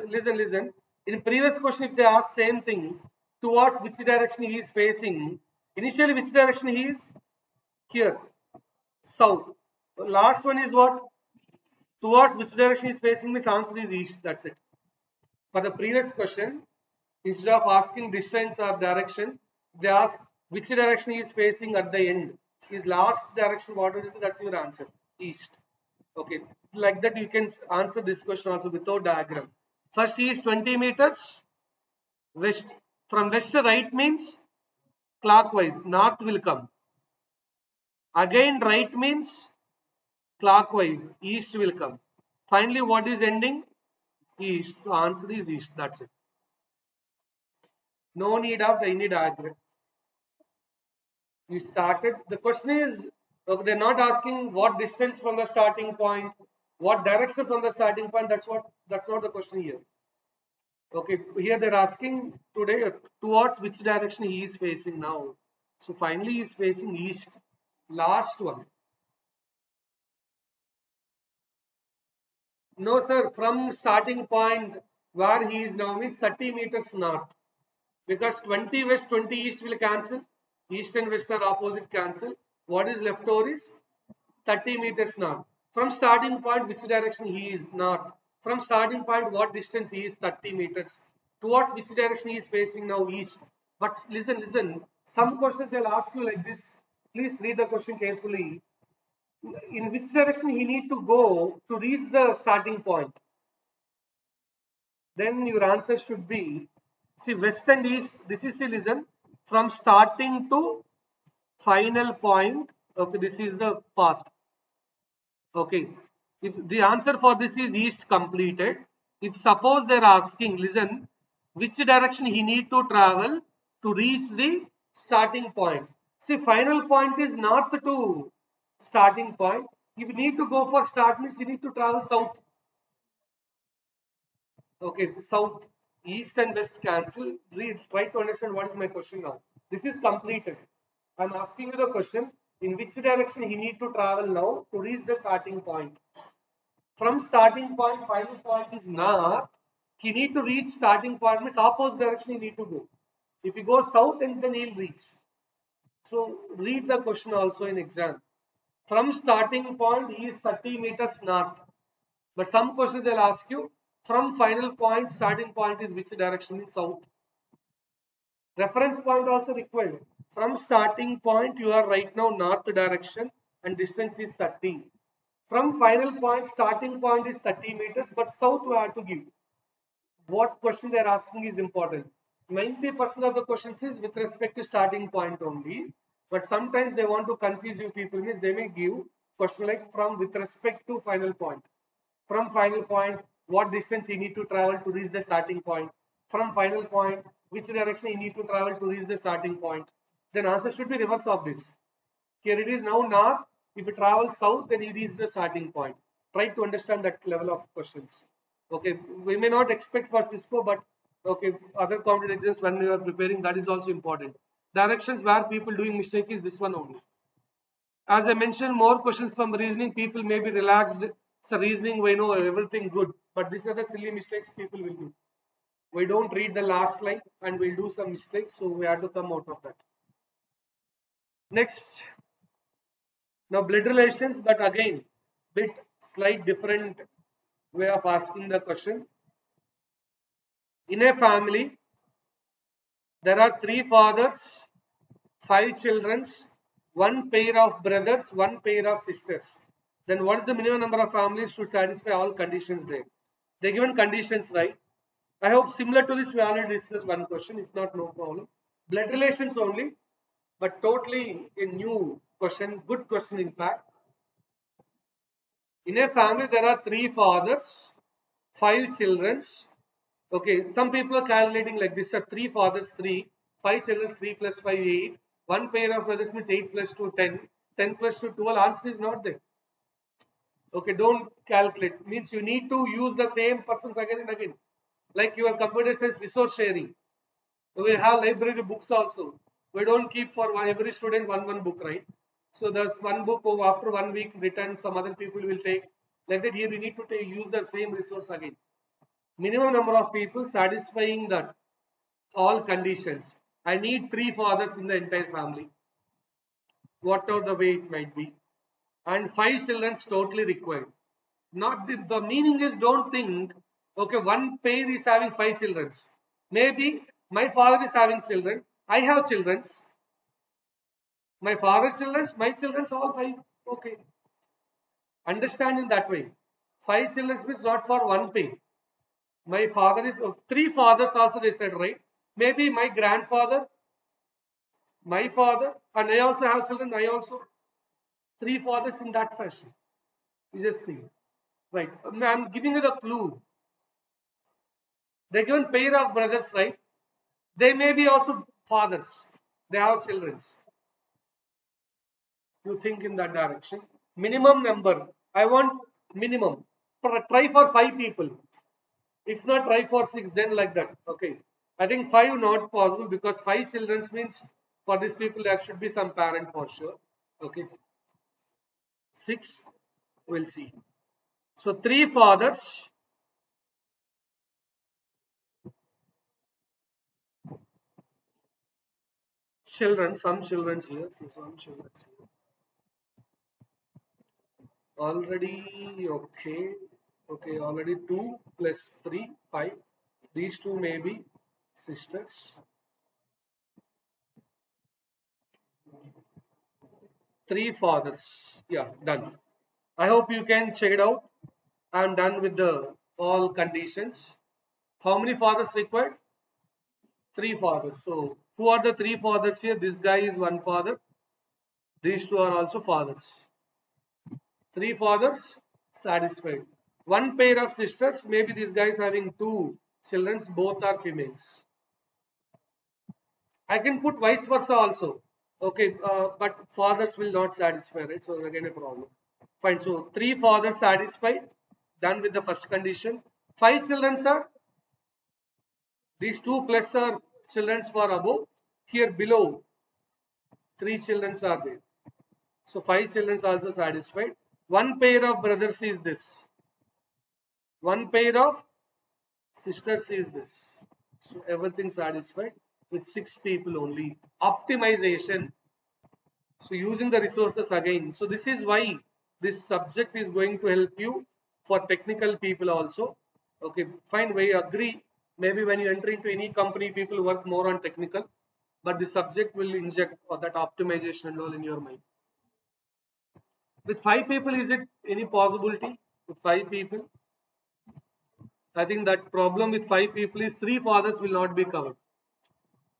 listen. In previous question, if they ask same thing, towards which direction he is facing, initially which direction he is? Here, south. Last one is what? Towards which direction he is facing means answer is east. That's it. For the previous question, instead of asking distance or direction, they ask which direction he is facing at the end. His last direction, what is it? That's your answer. East. Okay. Like that, you can answer this question also without diagram. First, he is 20 meters west. From west to right means clockwise. North will come. Again, right means clockwise. East will come. Finally, what is ending? East. So, answer is east. That's it. No need of any diagram. You started. The question is, okay, they're not asking what distance from the starting point, what direction from the starting point. That's not the question here. Okay, here they're asking today towards which direction he is facing now. So finally he is facing east. Last one. No, sir, from starting point where he is now means 30 meters north. Because 20 west, 20 east will cancel. East and west are opposite, cancel. What is left over is 30 meters north. From starting point, which direction he is north. From starting point, what distance he is? 30 meters. Towards which direction he is facing now? East. But listen. Some questions they'll ask you like this. Please read the question carefully. In which direction he need to go to reach the starting point? Then your answer should be, see, west and east. This is, see, listen, from starting to final point. Okay, this is the path. Okay, if the answer for this is east, completed. If suppose they're asking, listen, which direction he need to travel to reach the starting point? See, final point is north to starting point. If you need to go for start means you need to travel south. Okay, south, east and west cancel. Read, try to understand what is my question now. This is completed. I'm asking you the question, in which direction he need to travel now to reach the starting point? From starting point, final point is north. He need to reach starting point means opposite direction he need to go. If he goes south, and then he'll reach. So read the question also in exam. From starting point, he is 30 meters north. But some questions they'll ask you, from final point, starting point is which direction in south. Reference point also required. From starting point, you are right now north direction and distance is 30. From final point, starting point is 30 meters, but south you have to give. What question they are asking is important. 90% of the questions is with respect to starting point only, but sometimes they want to confuse you people, means they may give question like from with respect to final point. From final point, what distance you need to travel to reach the starting point. From final point, which direction you need to travel to reach the starting point. Then answer should be reverse of this. Here it is now north. If you travel south, then it is the starting point. Try to understand that level of questions. Okay, we may not expect for Cisco, but okay, other competitive exams when you are preparing, that is also important. Directions where people doing mistake is this one only. As I mentioned, more questions from reasoning, people may be relaxed. So reasoning, we know everything good, but these are the silly mistakes people will do. We don't read the last line and we'll do some mistakes, so we have to come out of that. Next, now blood relations, but again, bit slight different way of asking the question. In a family, there are 3 fathers, 5 children, 1 pair of brothers, 1 pair of sisters. Then what is the minimum number of families to satisfy all conditions there? They given conditions, right? I hope similar to this we already discussed one question. If not, no problem. Blood relations only, but totally a new question. Good question, in fact. In a family, there are 3 fathers, 5 children. Okay, some people are calculating like this: 3 fathers, 3, 5 children, 3 plus 5, 8. 1 pair of brothers means 8 plus 2, 10. 10 plus 2, 12. Answer is not there. Okay, don't calculate. Means you need to use the same persons again and again. Like your computer science resource sharing. We have library books also. We don't keep for every student one book, right? So there's one book after 1 week written, some other people will take. Like that, here we need to use the same resource again. Minimum number of people satisfying that all conditions. I need 3 fathers in the entire family, whatever the way it might be, and 5 children totally required. Not the meaning is, don't think okay, one pair is having 5 children. Maybe my father is having children, I have children, my father's children, my children, all 5. Okay, understand in that way. 5 children means not for one pair. My father is 3 fathers also, they said, right? Maybe my grandfather, my father, and I also have children, I also 3 fathers in that fashion. You just think, right? I'm giving you the clue. They given pair of brothers, right? They may be also fathers. They have children. You think in that direction. Minimum number. I want minimum. Try for 5 people. If not, try for 6. Then like that. Okay. I think 5 not possible because 5 children means for these people there should be some parent for sure. Okay. 6. We'll see. So 3 fathers. Children. Some children here. So some children here. Already okay, already 2 plus 3 5. These 2 may be sisters. 3 fathers. Yeah, done. I hope you can check it out. I'm done with the all conditions. How many fathers required? 3 fathers. So who are the 3 fathers here? This guy is one father. These 2 are also fathers. 3 fathers satisfied. 1 pair of sisters. Maybe this guy is having 2 children. Both are females. I can put vice versa also. Okay, but fathers will not satisfy, right? So again a problem. Fine. So 3 fathers satisfied. Done with the first condition. 5 children are these 2 plus are children for above. Here below 3 children are there. So 5 children also satisfied. 1 pair of brothers is this. 1 pair of sisters is this. So everything satisfied with 6 people only. Optimization. So using the resources again. So this is why this subject is going to help you for technical people also. Okay, fine, we agree. Maybe when you enter into any company, people work more on technical. but the subject will inject or that optimization and all in your mind. With 5 people, is it any possibility? With 5 people, I think that problem with 5 people is 3 fathers will not be covered.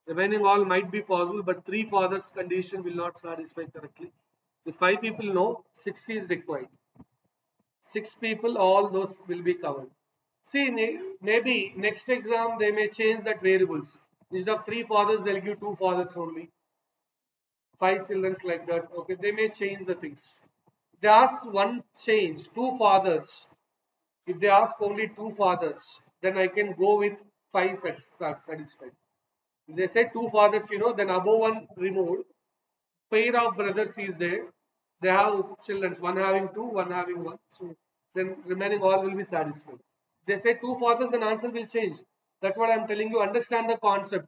Remaining all might be possible, but 3 fathers condition will not satisfy correctly. With 5 people, no, 6 is required. 6 people, all those will be covered. See, maybe next exam they may change that variables. Instead of 3 fathers, they'll give 2 fathers only. 5 children like that. Okay, they may change the things. They ask one change, 2 fathers. If they ask only 2 fathers, then I can go with 5 satisfied. If they say 2 fathers, then above one removed, pair of brothers is there. They have children, one having two, one having one. So then remaining all will be satisfied. They say 2 fathers, then answer will change. That's what I'm telling you. Understand the concept.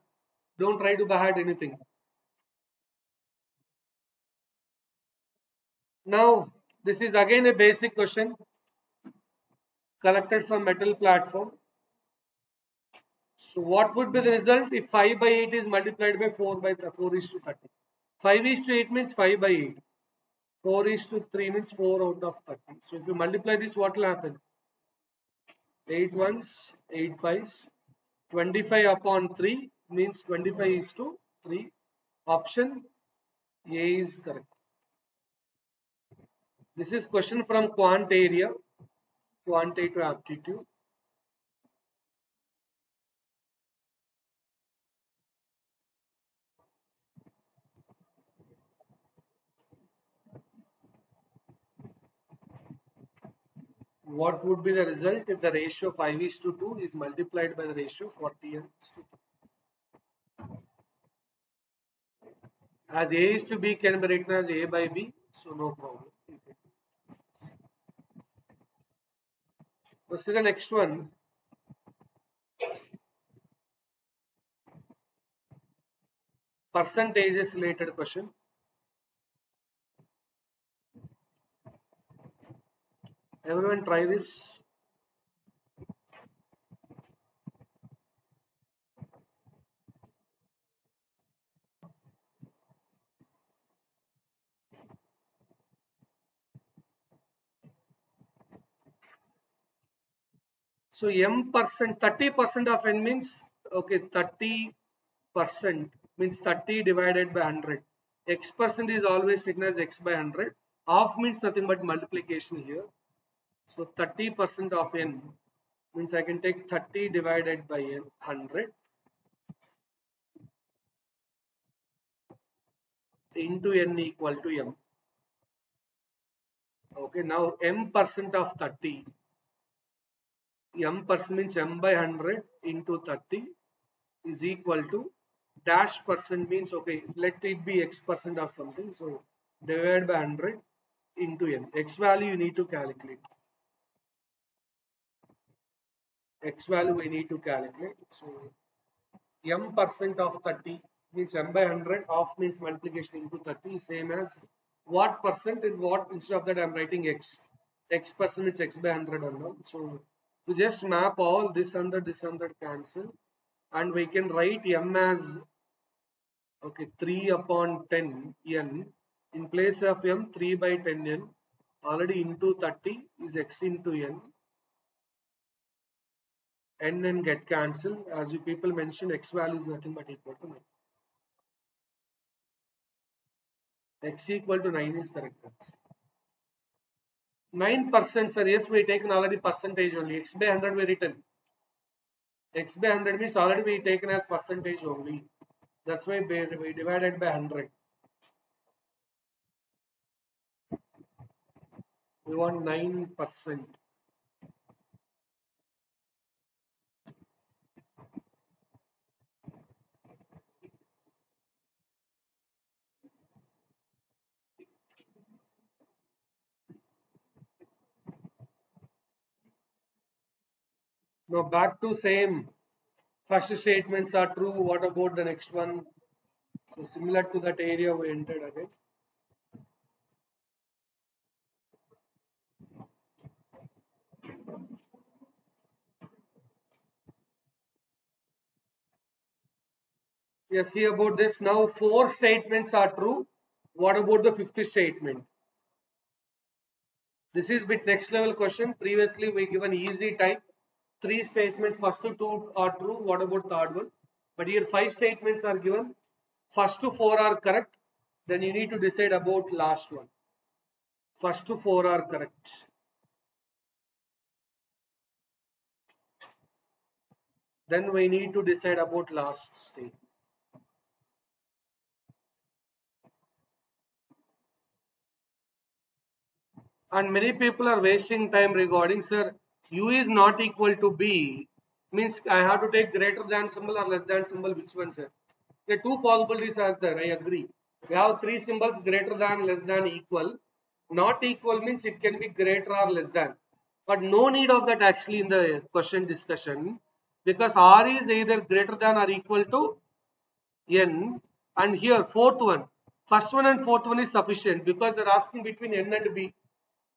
Don't try to behead anything. Now, this is again a basic question collected from metal platform. So what would be the result if 5 by 8 is multiplied by 4 by 4 is to 30? 5 is to 8 means 5 by 8. 4 is to 3 means 4 out of 30. So if you multiply this, what will happen? 8 ones, 8 fives. 25 upon 3 means 25 is to 3. Option A is correct. This is question from quant area, quantitative aptitude. What would be the result if the ratio 5 is to 2 is multiplied by the ratio 40 is to 2? As A is to B can be written as A by B, so no problem. Let's see the next one. Percentages related question. Everyone try this. So M percent, 30% of N means, okay, 30% means 30 divided by 100. X percent is always written as X by 100. Half means nothing but multiplication here. So 30% of N means I can take 30 divided by N, 100 into N equal to M. Okay, now M percent of 30. M percent means M by 100 into 30 is equal to dash percent means, okay, let it be X percent of something. So divided by 100 into N. X value you need to calculate. X value we need to calculate. So M percent of 30 means M by 100, half means multiplication into 30 same as what percent and what, instead of that I'm writing X. X percent is X by 100 and all. So to just map all this 100 cancel, and we can write M as, okay, 3 upon 10 N. In place of M, 3 by 10 N. Already into 30 is X into N. N and get cancelled. As you people mentioned, X value is nothing but equal to 9. X equal to 9 is correct. 9%, sir. Yes, we taken already percentage only. X by 100 we written. X by 100 means already we taken as percentage only. That's why we divided by 100. We want 9%. Now back to same. First statements are true. What about the next one? So similar to that area we entered again. Yes, see about this. Now, four statements are true. What about the fifth statement? This is bit next level question. Previously, we given easy type. Three statements, first two are true. What about third one? But here five statements are given. First four are correct. Then you need to decide about last one. First four are correct. Then we need to decide about last statement. And many people are wasting time regarding, sir, u is not equal to b, means I have to take greater than symbol or less than symbol. Which one, sir? The two possibilities are there. I agree. We have three symbols, greater than, less than, equal. Not equal means it can be greater or less than. But no need of that actually in the question discussion, because r is either greater than or equal to n, and here fourth one, first one and fourth one is sufficient because they're asking between n and b.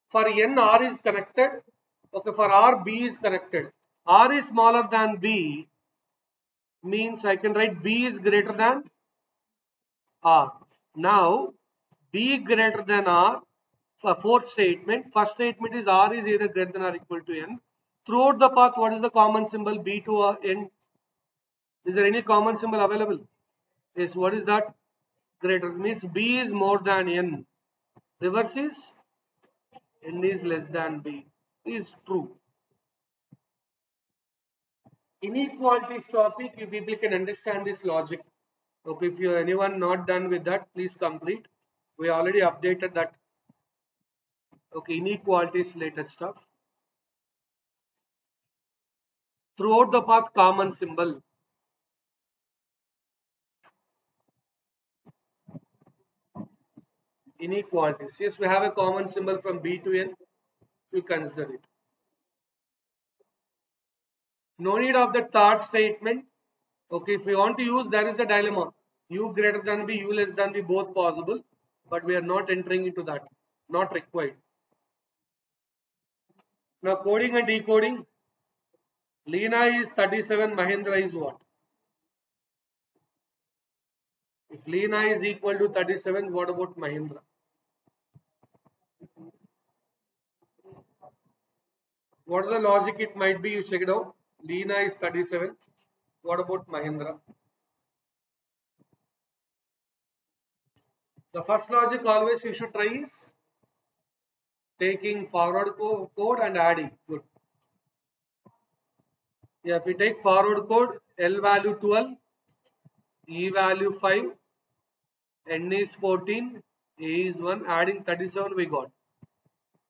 For n, r is connected. Okay, for r, b is connected. R is smaller than b means I can write b is greater than r. Now, b greater than r, for fourth statement. First statement is r is either greater than or equal to n. Throughout the path, what is the common symbol? B to n. Is there any common symbol available? Yes, what is that? Greater means b is more than n. Reverse is n is less than b. Is true. Inequalities topic, you people can understand this logic. Okay, if you anyone not done with that, please complete. We already updated that. Okay, inequalities related stuff. Throughout the path, common symbol. Inequalities. Yes, we have a common symbol from B to N. You consider it. No need of the third statement. Okay, if we want to use, there is a dilemma. U greater than B, U less than B, both possible. But we are not entering into that. Not required. Now, coding and decoding. Leena is 37, Mahendra is what? If Leena is equal to 37, what about Mahendra? What is the logic it might be? You check it out. Leena is 37. What about Mahendra? The first logic always you should try is taking forward code and adding. Good. Yeah, if we take forward code, L value 12, E value 5, N is 14, A is 1, adding 37 we got.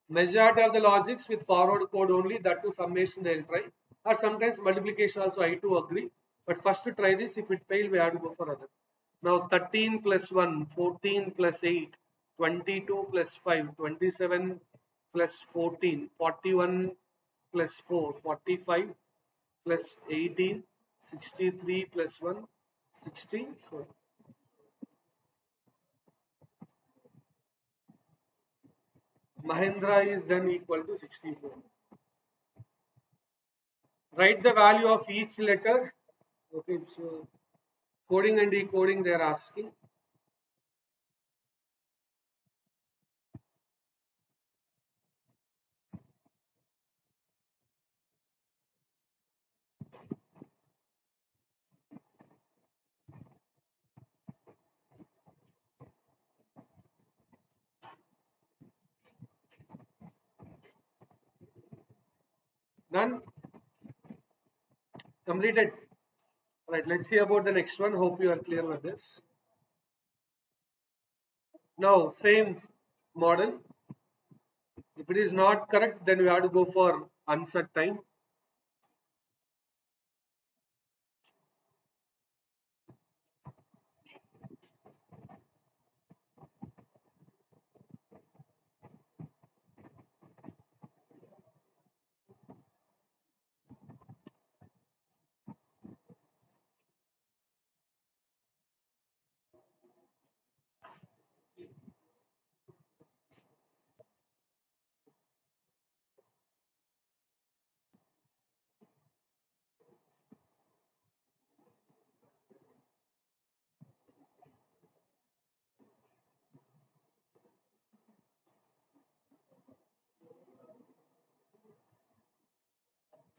Majority of the logics with forward code only, that to summation they'll try. Or sometimes multiplication also, I too agree. But first to try this, if it fail, we have to go for other. Now 13 plus 1, 14 plus 8, 22 plus 5, 27 plus 14, 41 plus 4, 45 plus 18, 63 plus 1, 64. Mahendra is then equal to 64. Write the value of each letter. Okay, so coding and decoding they are asking. Done? Completed? Right, let's see about the next one. Hope you are clear with this. Now, same model. If it is not correct, then we have to go for unset time.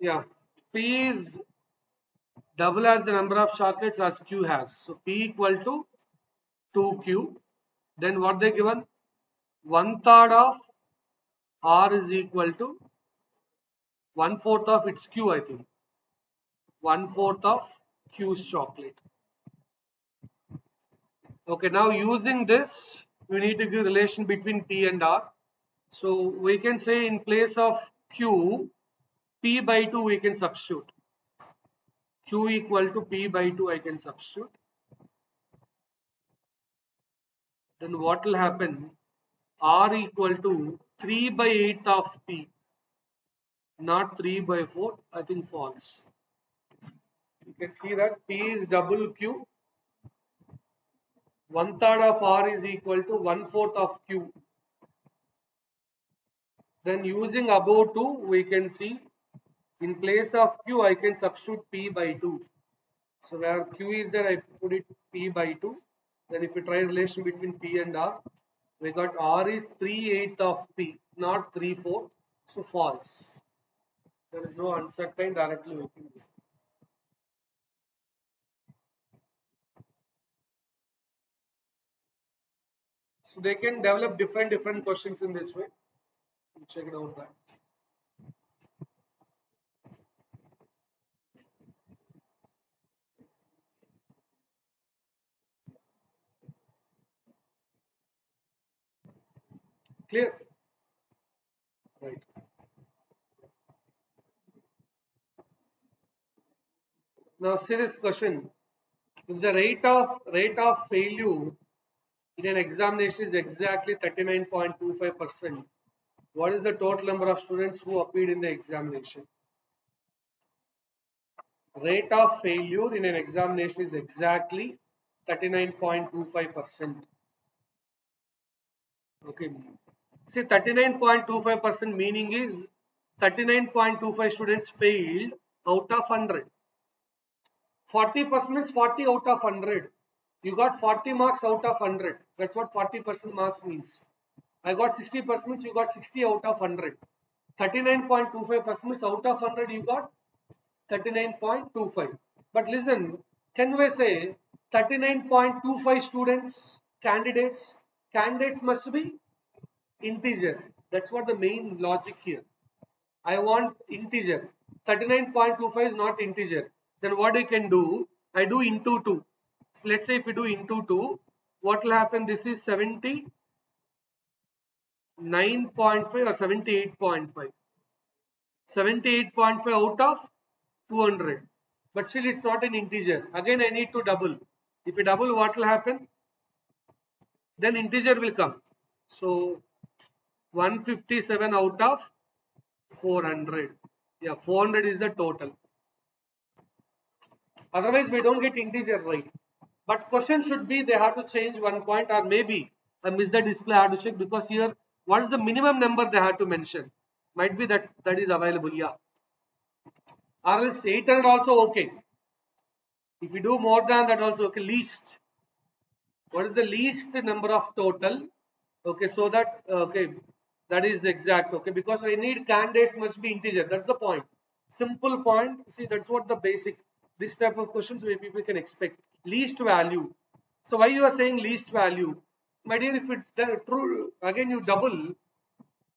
Yeah, P is double as the number of chocolates as Q has. So P equal to 2Q. Then what they given? One third of R is equal to one fourth of its Q, I think. One fourth of Q's chocolate. Okay, now using this, we need to give relation between P and R. So we can say in place of Q, P by 2 we can substitute. Q equal to P by 2 I can substitute. Then what will happen? R equal to 3 by 8 of P, not 3 by 4, I think false. You can see that P is double Q, one third of R is equal to one fourth of Q. Then using above 2, we can see in place of Q, I can substitute P by 2. So where Q is there, I put it P by 2. Then if we try relation between P and R, we got R is 3/8 of P, not 3/4. So false. There is no uncertain directly making this. So they can develop different questions in this way. Check it out that. Clear? Right. Now see this question. If the rate of failure in an examination is exactly 39.25%, what is the total number of students who appeared in the examination? Rate of failure in an examination is exactly 39.25%. Okay. See, 39.25% meaning is 39.25 students failed out of 100. 40% is 40 out of 100. You got 40 marks out of 100. That's what 40% marks means. I got 60%, you got 60 out of 100. 39.25% is out of 100, you got 39.25. But listen, can we say 39.25 students, candidates? Candidates must be integer. That's what the main logic here. I want integer. 39.25 is not integer. Then what I can do? I do into 2. So let's say if we do into 2, what will happen? This is 79.5 or 78.5. 78.5 out of 200. But still it's not an integer. Again I need to double. If you double, what will happen? Then integer will come. So 157 out of 400. Yeah, 400 is the total. Otherwise we don't get integer right. But question should be they have to change one point, or maybe I missed the display. I have to check because here what is the minimum number they have to mention? Might be that is available. Yeah. Or else 800 also okay. If you do more than that also okay. Least. What is the least number of total? Okay, so that okay, that is exact. Okay, because I need candidates must be integer. That's the point. Simple point. See, that's what the basic. This type of questions where people can expect least value. So why you are saying least value, my dear? If it true again you double,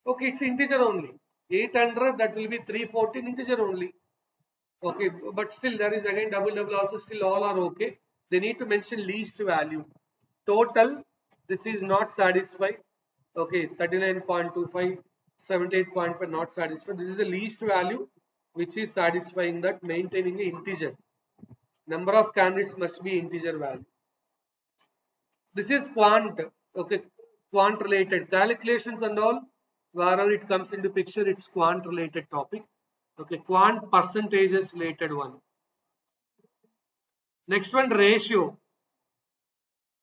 okay, it's integer only. 800 that will be 314 integer only. Okay, but still there is again double also still all are okay. They need to mention least value. Total, this is not satisfied. Okay, 39.25, 78.5 not satisfied. This is the least value which is satisfying that maintaining the integer. Number of candidates must be integer value. This is quant, okay, quant related calculations and all. Wherever it comes into picture, it's quant related topic. Okay, quant percentages related one. Next one, ratio.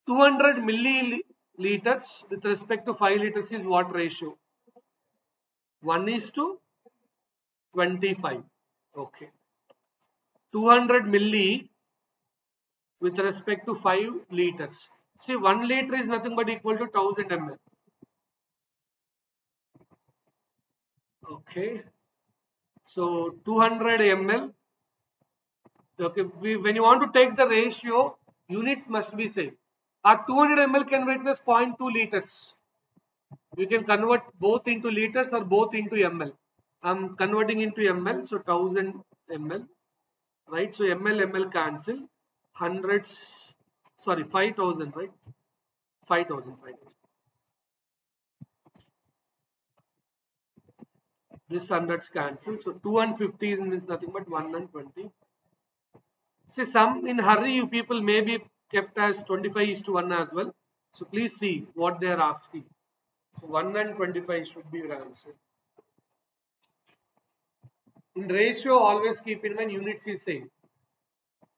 200 milliliters with respect to 5 liters is what ratio? 1:25. Okay. 200 milli with respect to 5 liters. See, 1 liter is nothing but equal to 1000 ml. Okay. So 200 ml. Okay, when you want to take the ratio, units must be same. Our 200 ml can witness 0.2 liters. You can convert both into liters or both into ml. I'm converting into ml, so 1000 ml, right? So ml cancel. Hundreds, sorry, 5000, right? 5000. This hundreds cancel. So 2 and 50 is nothing but 1 and 20. See, some in hurry, you people may be kept as 25:1 as well. So please see what they are asking. So 1 and 25 should be your answer. In ratio, always keep in mind units is same.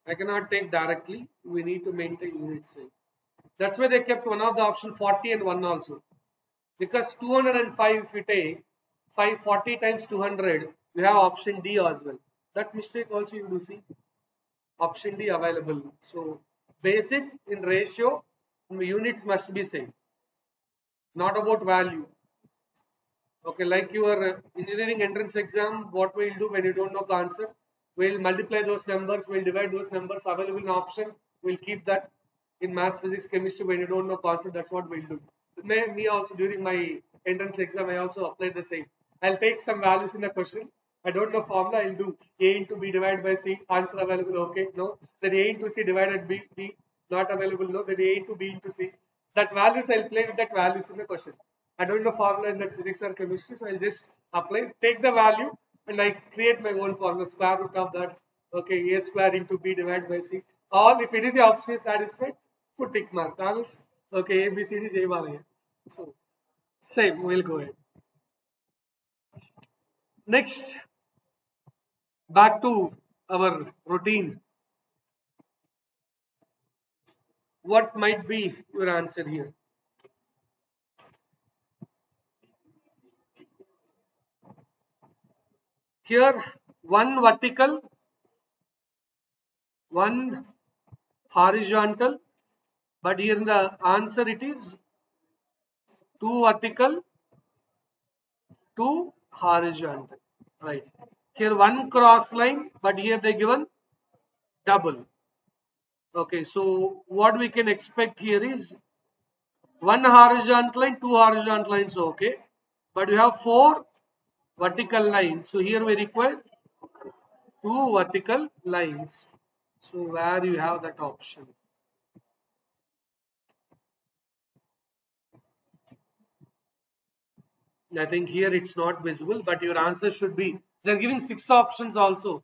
I cannot take directly. We need to maintain units same. That's why they kept one of the option 40 and 1 also. Because 205 if you take 540 times 200, you have option D as well. That mistake also you do see. Option D available. So basic in ratio, units must be same. Not about value. Okay, like your engineering entrance exam, what we'll do when you don't know concept, we'll multiply those numbers, we'll divide those numbers available in option, we'll keep that in maths, physics, chemistry when you don't know concept, that's what we'll do. Me also during my entrance exam, I also applied the same. I'll take some values in the question. I don't know formula, I'll do A into B divided by C, answer available, okay, no. Then A into C divided B, not available, no. Then A into B into C. That values, I'll play with that values in the question. I don't know formula in that physics or chemistry, so I'll just apply, take the value, and I create my own formula, square root of that. Okay, A square into B divided by C. All, if any of the option is satisfied, put tick mark. Else, okay, A, B, C, D, J, Balaya. So, same, we'll go ahead. Next, back to our routine. What might be your answer here? Here, one vertical, one horizontal, but here in the answer it is two vertical, two horizontal, right? Here one cross line, but here they given double. Okay, so what we can expect here is one horizontal line, two horizontal lines, okay, but we have four vertical lines. So here we require two vertical lines. So where you have that option? I think here it's not visible, but your answer should be. They're giving six options also.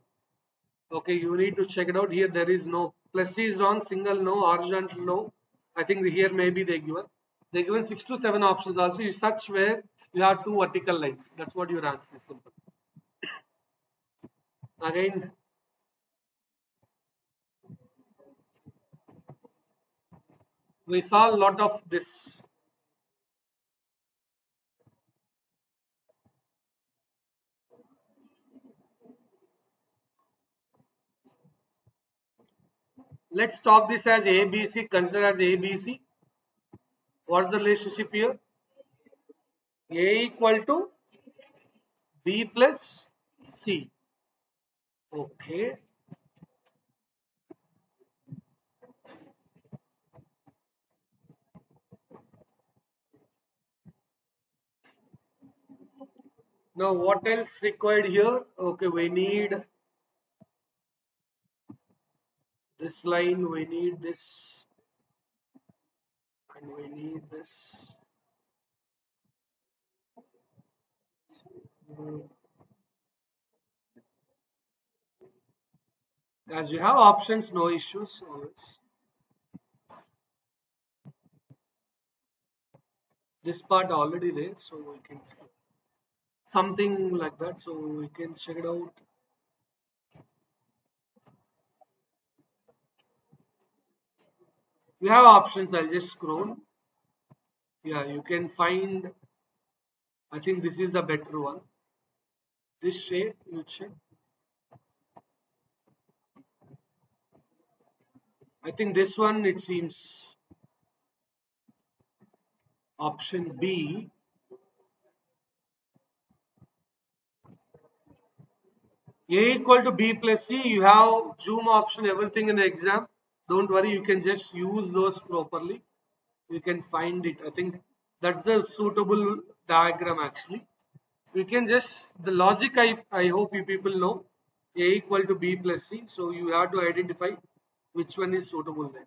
Okay, you need to check it out. Here there is no plus is on, single no, horizontal no. I think here maybe they given. They given 6 to 7 options also. You search where you have two vertical lines. That's what your answer is. Simple. Again, we saw a lot of this. Let's talk this as ABC. Consider as ABC. What's the relationship here? A equal to B plus C. Okay. Now what else required here? Okay, we need this line, we need this, and we need this. As you have options, no issues always. This part already there, so we can skip. Something like that, so we can check it out. We have options, I'll just scroll. Yeah, you can find, I think this is the better one. This shade, you check. I think this one, it seems option B. A equal to B plus C, you have zoom option, everything in the exam. Don't worry, you can just use those properly. You can find it. I think that's the suitable diagram actually. You can just, the logic I hope you people know. A equal to B plus C. So you have to identify which one is suitable there.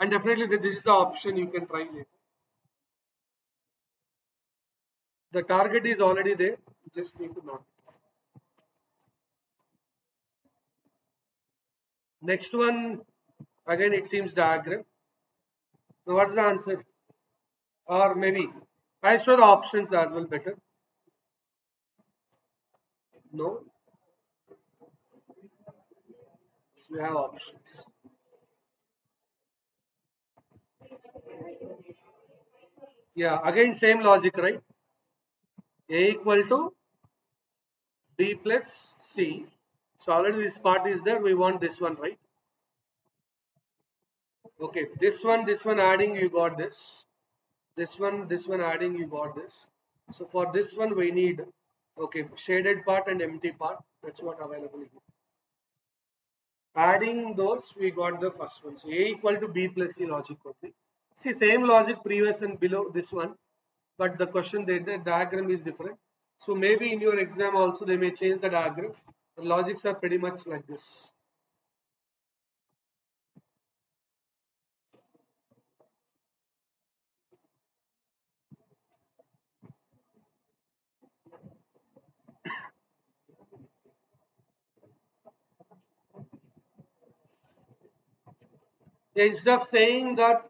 And definitely this is the option you can try later. The target is already there. You just need to know. Next one, again it seems diagram. So what's the answer? Or maybe I show the options as well better. No, so we have options. Yeah, again same logic, right? A equal to B plus C. So already this part is there. We want this one, right? Okay, this one adding, you got this. This one adding, you got this. So for this one, we need, okay, shaded part and empty part. That's what available here. Adding those, we got the first one. So A equal to B plus C logic only. See, same logic previous and below this one, but the question, the diagram is different. So maybe in your exam also they may change the diagram. The logics are pretty much like this. Instead of saying that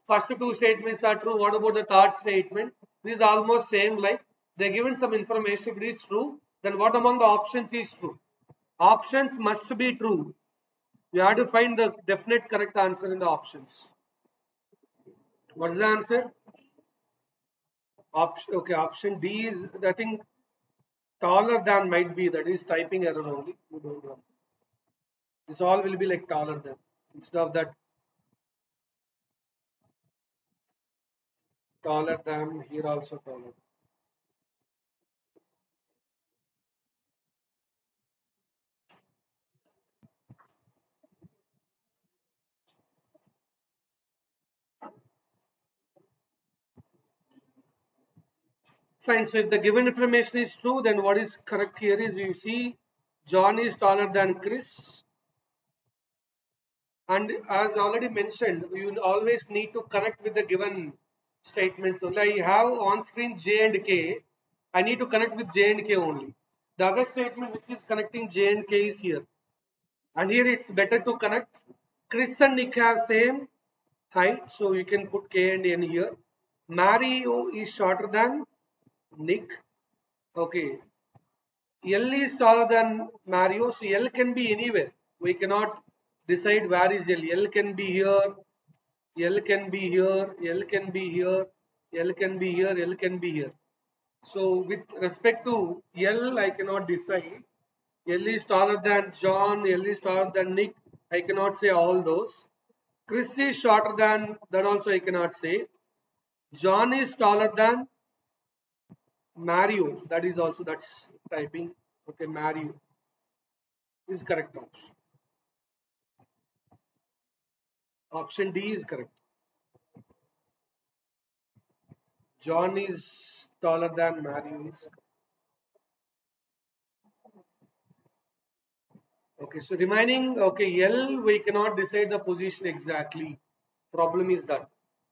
first two statements are true, what about the third statement? This is almost same, like they're given some information. If it is true, then what among the options is true? Options must be true. You have to find the definite correct answer in the options. What's the answer? Option, okay, option D is, I think, taller than might be, that is typing error only. You don't know. This all will be like taller than. Instead of that, taller than, here also taller. Fine. So if the given information is true, then what is correct here is, you see John is taller than Chris. And as already mentioned, you always need to connect with the given statements. Only I have on screen J and K. I need to connect with J and K only. The other statement which is connecting J and K is here. And here it's better to connect. Chris and Nick have same height, so you can put K and N here. Mario is shorter than Nick. Okay. L is taller than Mario, so L can be anywhere. We cannot decide where is L. L can be here, L can be here, L can be here, L can be here, L can be here. So with respect to L, I cannot decide. L is taller than John, L is taller than Nick. I cannot say all those. Chris is shorter than, that also I cannot say. John is taller than Mario. That is also, that's typing. Okay, Mario is correct option. Option D is correct. John is taller than Mario is. Okay, so remaining, okay, L, we cannot decide the position exactly. Problem is that.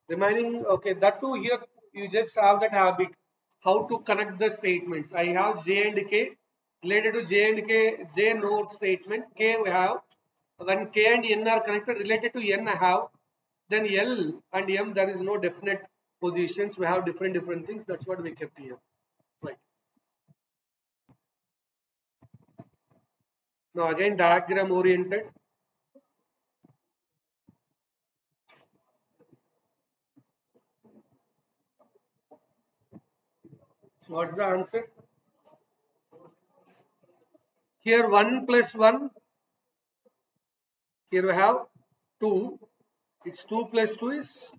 Remaining, okay, that too here, you just have that habit, how to connect the statements. I have J and K, related to J and K, J node statement, K we have, when K and N are connected, related to N I have, then L and M, there is no definite positions, we have different things, that's what we kept here. Right. Now again diagram oriented. So what's the answer? Here 1 plus 1. Here we have 2. It's 2 plus 2 is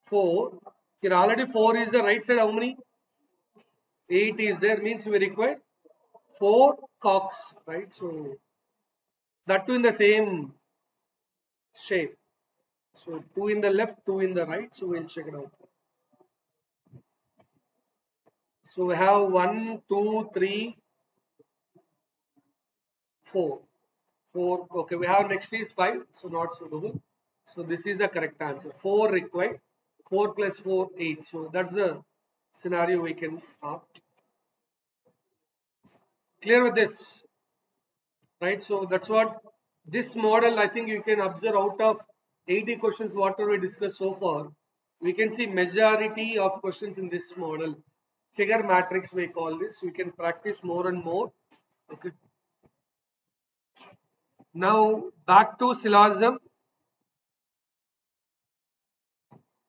4. Here already 4 is the right side. How many? 8 is there, means we require 4 cocks, right? So that too in the same shape. So two in the left, two in the right. So we'll check it out. So we have 1, 2, 3, 4. 4. Okay, we have next is 5. So not suitable. So this is the correct answer. 4 required. 4 plus 4, 8. So that's the scenario we can opt. Clear with this, right? So that's what this model, I think you can observe out of 80 questions whatever we discussed so far, we can see majority of questions in this model. Figure matrix we call this. We can practice more and more. Okay. Now back to syllogism.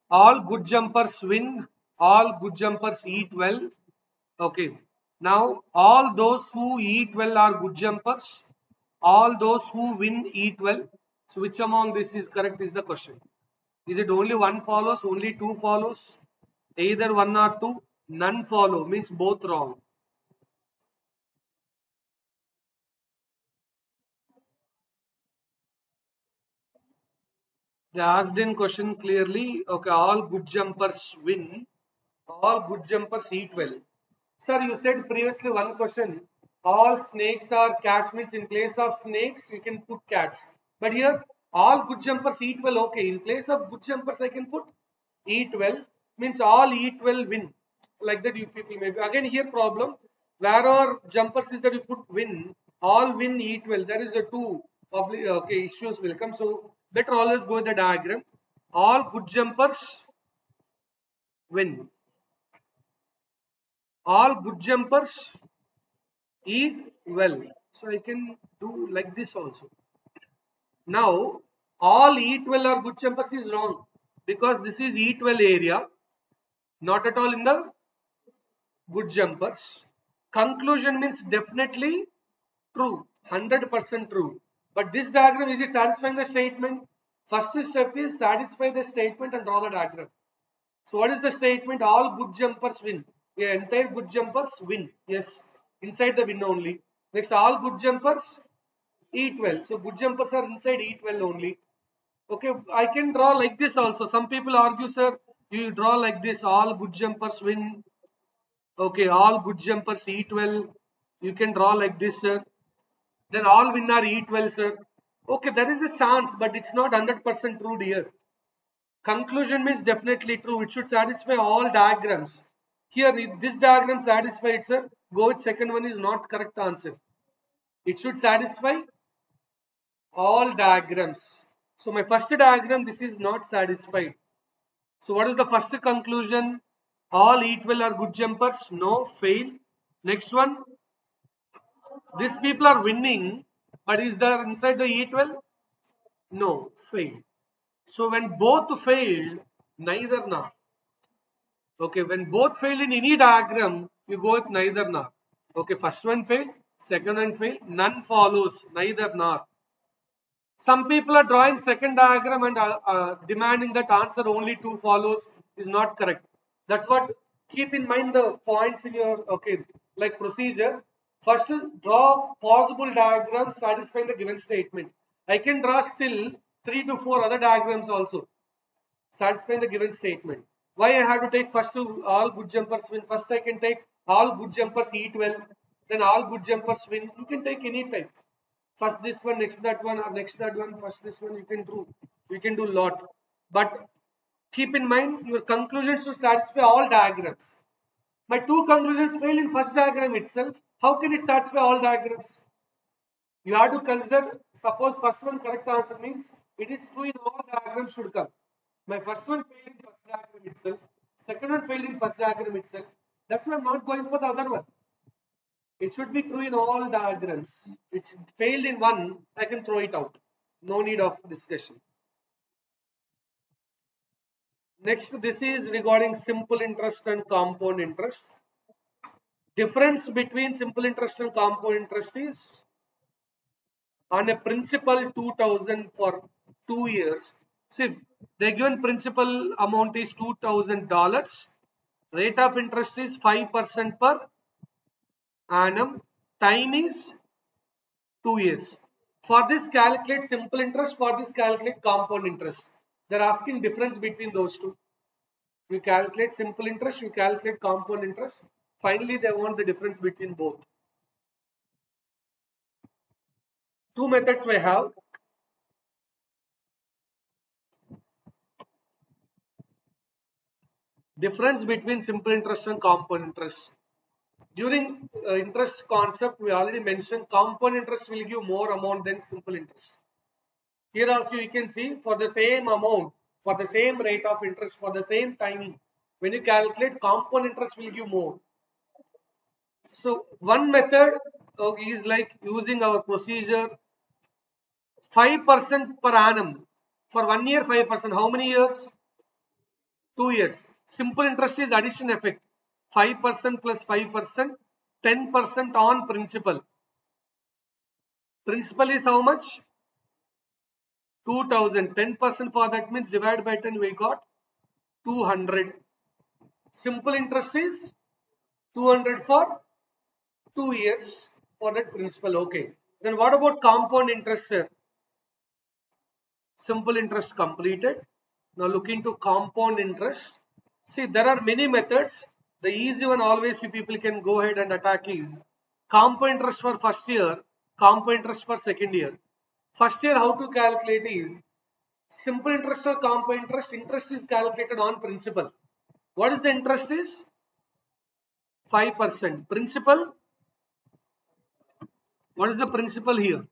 All good jumpers win. All good jumpers eat well. Okay. Now all those who eat well are good jumpers. All those who win eat well. So which among this is correct is the question. Is it only one follows, only two follows? Either one or two, none follow means both wrong. They asked in question clearly, okay, all good jumpers win, all good jumpers eat well. Sir, you said previously one question, all snakes are cats means in place of snakes you can put cats. But here all good jumpers eat well, okay, in place of good jumpers I can put eat well means all eat well win. Like that you people maybe. Again here problem, where are jumpers is that you put win, all win eat well. There is a two probably okay issues will come. So better always go with the diagram. All good jumpers win. All good jumpers eat well. So I can do like this also. Now all eat well or good jumpers is wrong because this is eat well area, not at all in the good jumpers. Conclusion means definitely true, 100% true. But this diagram, is it satisfying the statement? First step is satisfy the statement and draw the diagram. So what is the statement? All good jumpers win. Yeah, entire good jumpers win. Yes, inside the win only. Next, all good jumpers eat well. So good jumpers are inside eat well only. Okay, I can draw like this also. Some people argue, sir, you draw like this. All good jumpers win. Okay, all good jumpers eat well. You can draw like this, sir. Then all winner eat well, sir. Okay, there is a chance, but it's not 100% true here. Conclusion means definitely true. It should satisfy all diagrams. Here, if this diagram satisfied, sir, go with second one is not correct answer. It should satisfy all diagrams. So my first diagram, this is not satisfied. So what is the first conclusion? All eat well are good jumpers. No, fail. Next one, these people are winning, but is there inside the eat well? No, fail. So when both failed, neither nor. Okay, when both fail in any diagram, you go with neither nor. Okay, first one failed, second one failed, none follows, neither nor. Some people are drawing second diagram and demanding that answer only two follows is not correct. That's what, keep in mind the points in your, okay, like procedure. First, draw possible diagrams satisfying the given statement. I can draw still 3 to 4 other diagrams also satisfying the given statement. Why I have to take first to all good jumpers win? First I can take all good jumpers eat well, then all good jumpers win. You can take any type. First this one, next that one, or next that one, first this one. You can do lot. But keep in mind your conclusions should satisfy all diagrams. My two conclusions fail in first diagram itself. How can it satisfy all diagrams? You have to consider, suppose first one correct answer means it is true in all diagrams should come. My first one failed in first diagram itself, second one failed in first diagram itself. That's why I'm not going for the other one. It should be true in all diagrams. It's failed in one, I can throw it out. No need of discussion. Next, this is regarding simple interest and compound interest. Difference between simple interest and compound interest is on a principal 2000 for 2 years. See, the given principal amount is $2,000. Rate of interest is 5% per annum. Time is 2 years. For this calculate simple interest, for this calculate compound interest. They are asking difference between those two. You calculate simple interest, you calculate compound interest. Finally, they want the difference between both. Two methods we have. Difference between simple interest and compound interest. During interest concept, we already mentioned compound interest will give more amount than simple interest. Here also you can see for the same amount, for the same rate of interest, for the same timing, when you calculate compound interest will give more. So one method is like using our procedure 5% per annum. For 1 year 5%. How many years? 2 years. Simple interest is addition effect. 5% plus 5%, 10% on principal. Principal is how much? 2000. 10% for that means divide by 10 we got 200. Simple interest is 200 for 2 years for that principal. Okay. Then what about compound interest, sir? Simple interest completed. Now look into compound interest. See, there are many methods. The easy one always you people can go ahead and attack is compound interest for first year, compound interest for second year. First year how to calculate is simple interest or compound interest. Interest is calculated on principal. What is the interest is? 5%. Principal. What is the principal here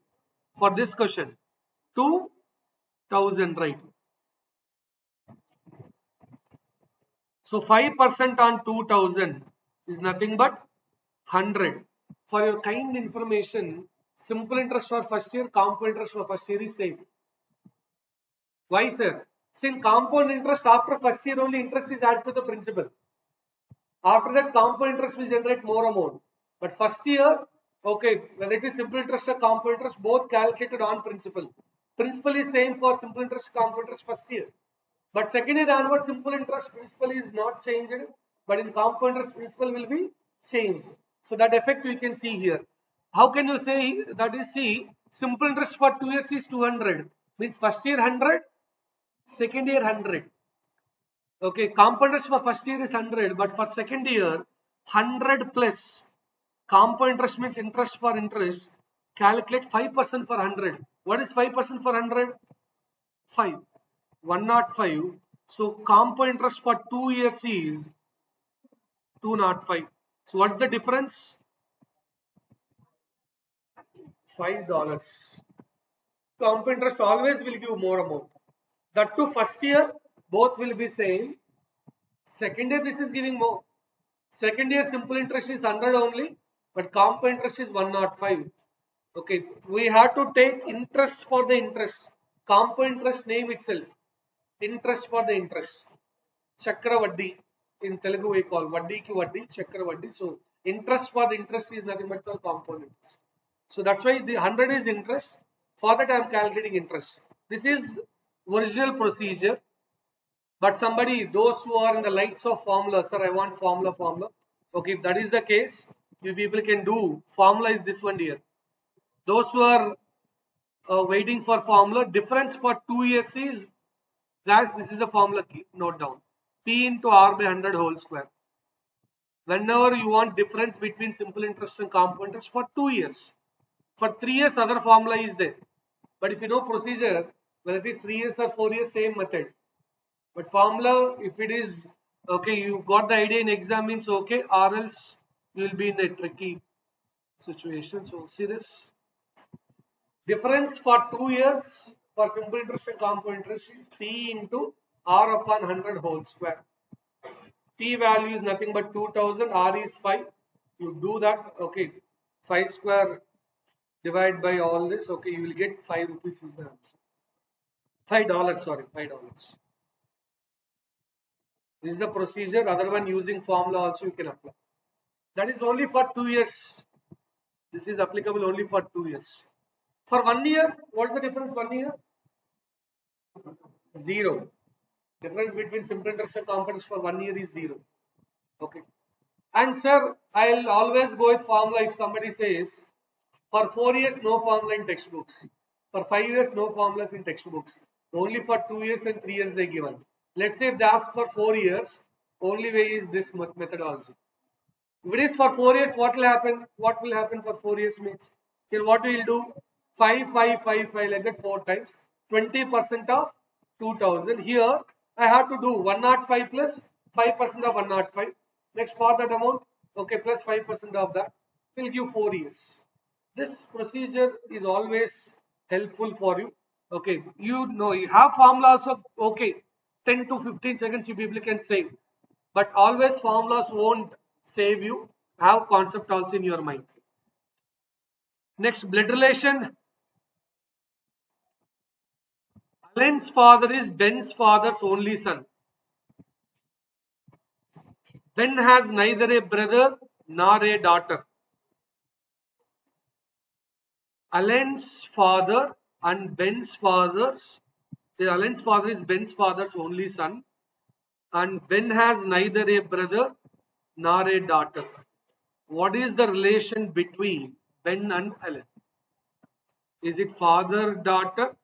for this question? 2000, right? So 5% on 2000 is nothing but 100. For your kind information, simple interest for first year, compound interest for first year is same. Why, sir? Since compound interest after first year only interest is added to the principal. After that, compound interest will generate more amount. But first year, okay, whether it is simple interest or compound interest, both calculated on principal. Principal is same for simple interest, compound interest first year. But second year onward, simple interest principal is not changed, but in compound interest principal will be changed. So that effect we can see here. How can you say that is? See, simple interest for 2 years is 200, means first year 100, second year 100. Okay, compound interest for first year is 100, but for second year 100 plus. Compound interest means interest for interest. Calculate 5% for 100. What is 5% for 100? 5. 105. So compound interest for 2 years is 205. So what's the difference? $5. Compound interest always will give more amount. That too first year both will be same. Second year this is giving more. Second year simple interest is 100 only, but compound interest is 105. Okay, we have to take interest for the interest. Compound interest name itself. Interest for the interest. Chakravaddi. In Telugu we call Vaddi ki Vaddi, Chakravaddi. So interest for the interest is nothing but the compound interest. So that's why the 100 is interest. For that I am calculating interest. This is original procedure. But somebody, those who are in the lights of formula, sir, I want formula. Okay, if that is the case, you people can do. Formula is this one here. Those who are waiting for formula, difference for 2 years is, guys, this is the formula key, note down. P into R by 100 whole square. Whenever you want difference between simple interest and compound interest for 2 years. For 3 years, other formula is there. But if you know procedure, whether it is 3 years or 4 years, same method. But formula, if it is, okay, you got the idea in exam means okay, or else you will be in a tricky situation. So see this. Difference for 2 years for simple interest and compound interest is P into R upon 100 whole square. P value is nothing but 2000, R is 5. You do that, okay, 5 square divide by all this, okay, you will get 5 rupees is the answer. $5, sorry, $5. This is the procedure. Other one using formula also you can apply. That is only for 2 years. This is applicable only for 2 years. For 1 year, what's the difference 1 year? 0. Difference between simple interest and compound interest for 1 year is 0. Okay. And sir, I'll always go with formula if somebody says For 4 years, no formula in textbooks. For 5 years, no formulas in textbooks. Only for 2 years and 3 years they given. Let's say if they ask for 4 years, only way is this methodology. If it is for 4 years, what will happen? What will happen for 4 years means? Here what we will do? 5, 5, 5, 5 like that 4 times. 20% of 2000. Here I have to do 105 plus 5% of 105. Next for that amount, okay, plus 5% of that will give 4 years. This procedure is always helpful for you. Okay, you know you have formula also. Okay, 10 to 15 seconds you people can save, but always formulas won't save you. Have concept also in your mind. Next, blood relation. Alan's father is Ben's father's only son. Ben has neither a brother nor a daughter. Alan's father and Ben's father's Alan's father is Ben's father's only son, and Ben has neither a brother nor a daughter. What is the relation between Ben and Alan? Is it father-daughter?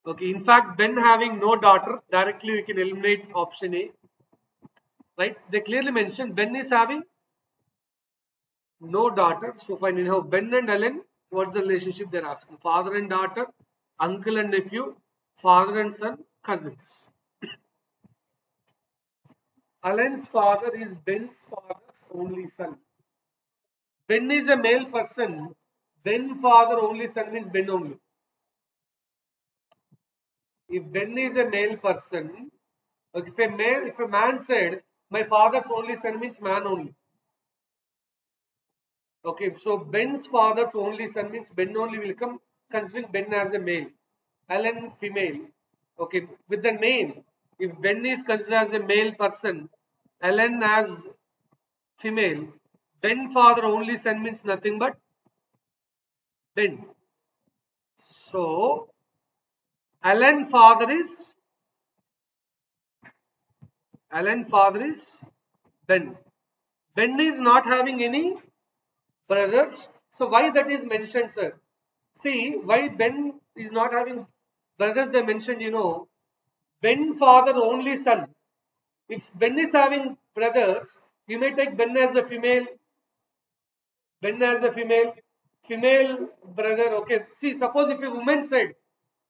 Okay, in fact, Ben having no daughter, directly we can eliminate option A. Right? They clearly mentioned Ben is having no daughter. So fine, now Ben and Alan, what's the relationship they're asking? Father and daughter, uncle and nephew, father and son, cousins. Alan's father is Ben's father's only son. Ben is a male person. Ben father only son means Ben only. If Ben is a male person, if a man said my father's only son means man only. Okay, so Ben's father's only son means Ben only will come, considering Ben as a male, Alan female. Okay, with the name, if Ben is considered as a male person, Alan as female, Ben father only son means nothing but Ben. So Alan father is Ben. Ben is not having any brothers. So why that is mentioned, sir? See, why Ben is not having brothers, they mentioned, Ben father only son. If Ben is having brothers, you may take Ben as a female, female brother. Okay, see, suppose if a woman said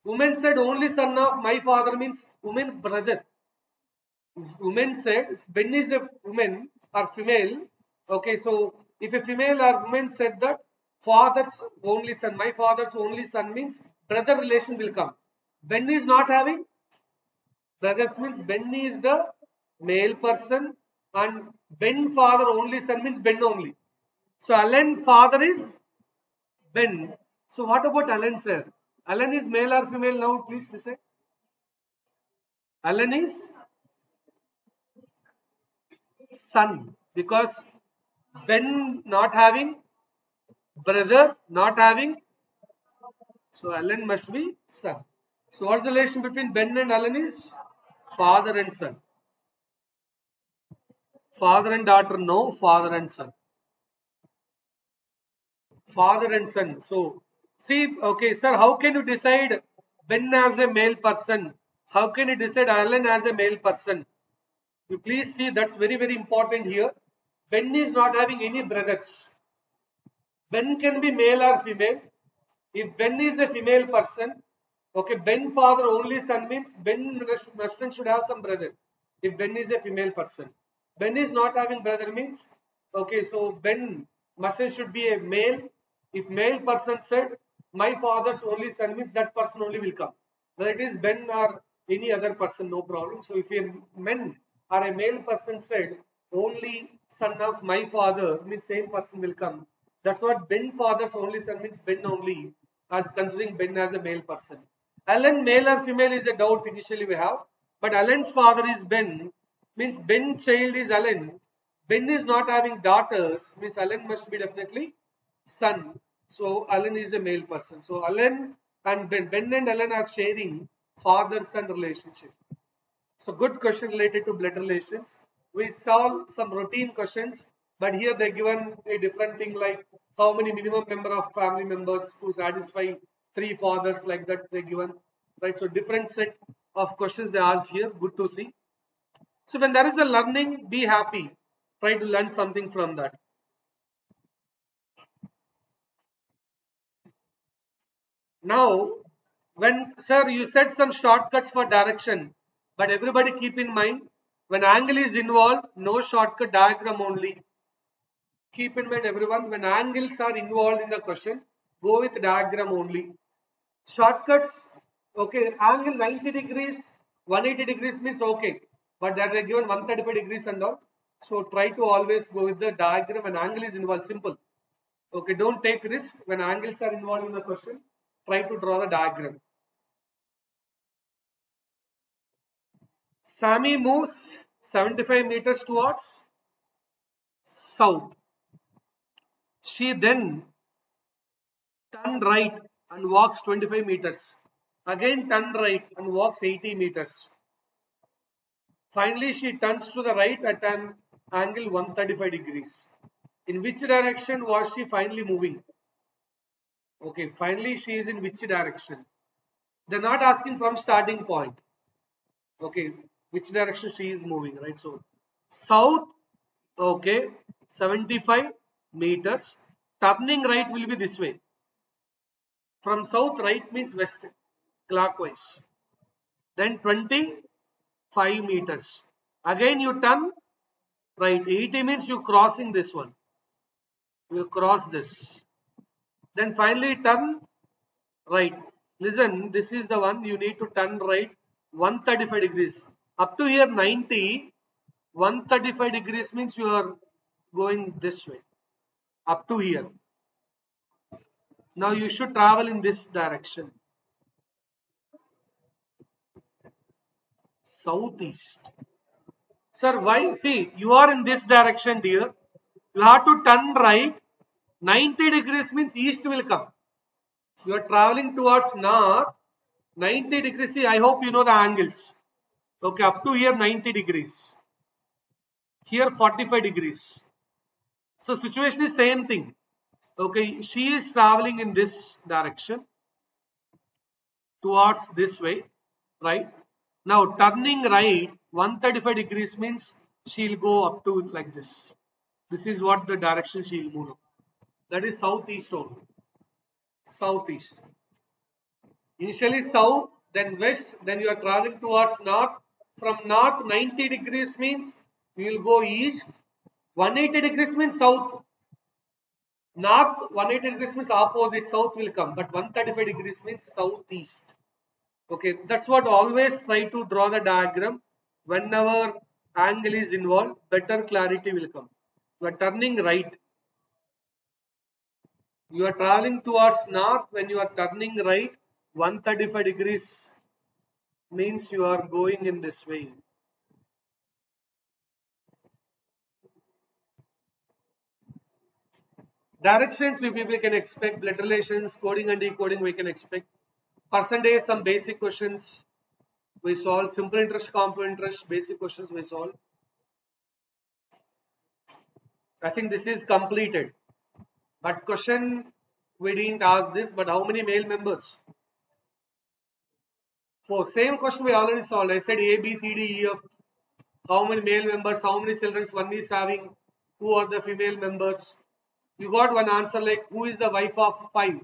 only son of my father means woman brother. Woman said, if Ben is a woman or female, okay, so if a female or woman said that father's only son, my father's only son means brother relation will come. Ben is not having brothers means Ben is the male person, and Ben father only son means Ben only. So Alan father is Ben. So what about Alan, sir? Alan is male or female now? Please listen. Alan is son, because Ben not having brother, not having, so Alan must be son. So what's the relation between Ben and Alan is father and son. Father and daughter, no. Father and son. Father and son. So see, okay, sir, how can you decide Ben as a male person? How can you decide Alan as a male person? You please see, that's very, very important here. Ben is not having any brothers. Ben can be male or female. If Ben is a female person, okay, Ben father only son means Ben must should have some brother. If Ben is a female person, Ben is not having brother means, okay, so Ben must should be a male. If male person said my father's only son means that person only will come. Whether it is Ben or any other person, no problem. So if a men or a male person said only son of my father means same person will come. That's what Ben father's only son means Ben only, as considering Ben as a male person. Alan male or female is a doubt initially we have, but Alan's father is Ben means Ben child is Alan. Ben is not having daughters means Alan must be definitely son. So Alan is a male person. So Alan and Ben and Alan are sharing father-son relationship. So good question related to blood relations. We solve some routine questions, but here they given a different thing like how many minimum number of family members to satisfy three fathers, like that they given, right? So different set of questions they ask here. Good to see. So when there is a learning, be happy. Try to learn something from that. Now, when sir, you said some shortcuts for direction, but everybody keep in mind, when angle is involved, no shortcut, diagram only. Keep in mind everyone, when angles are involved in the question, go with diagram only. Shortcuts, okay, angle 90 degrees, 180 degrees means okay, but that they given 135 degrees and all. So try to always go with the diagram when angle is involved, simple. Okay, don't take risk when angles are involved in the question. Try to draw the diagram. Sammy moves 75 meters towards south. She then turn right and walks 25 meters. Again turn right and walks 80 meters. Finally, she turns to the right at an angle 135 degrees. In which direction was she finally moving? Okay, finally she is in which direction? They're not asking from starting point. Okay, which direction she is moving, right? So, south, okay, 75 meters. Turning right will be this way. From south, right means west, clockwise. Then 25 meters. Again you turn right. 80 means you crossing this one. You cross this. Then finally turn right. Listen, this is the one you need to turn right 135 degrees. Up to here 90, 135 degrees means you are going this way. Up to here. Now you should travel in this direction. Southeast. Sir, why? See, you are in this direction, dear. You have to turn right. 90 degrees means east will come. You are traveling towards north. 90 degrees. See, I hope you know the angles. Okay, up to here 90 degrees. Here 45 degrees. So situation is same thing. Okay, she is traveling in this direction towards this way, right? Now turning right 135 degrees means she'll go up to like this. This is what the direction she'll move. That is southeast only. Southeast. Initially south, then west, then you are traveling towards north. From north 90 degrees means you will go east. 180 degrees means south. North 180 degrees means opposite, south will come, but 135 degrees means southeast. Okay, that's what always try to draw the diagram. Whenever angle is involved, better clarity will come. You are turning right. You are traveling towards north. When you are turning right, 135 degrees means you are going in this way. Directions we people can expect, blood relations, coding and decoding we can expect. Percentage, some basic questions we solve, simple interest, compound interest, basic questions we solve. I think this is completed. But question, we didn't ask this, but how many male members? For same question we already solved. I said A, B, C, D, E, F. How many male members, how many children one is having, who are the female members? You got one answer like who is the wife of 5?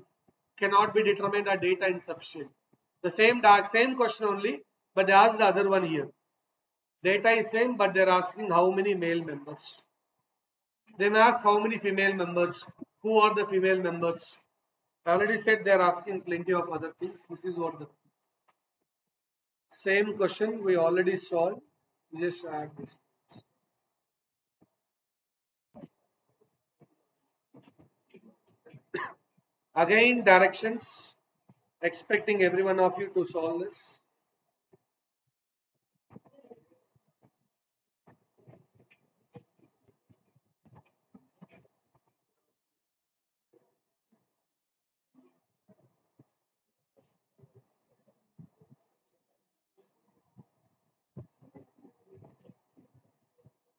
Cannot be determined at data insufficient. The same question only, but they asked the other one here. Data is same, but they're asking how many male members. They may ask how many female members. Who are the female members? I already said they're asking plenty of other things. This is what the same question we already solved. We just add this. Again, directions. Expecting every one of you to solve this.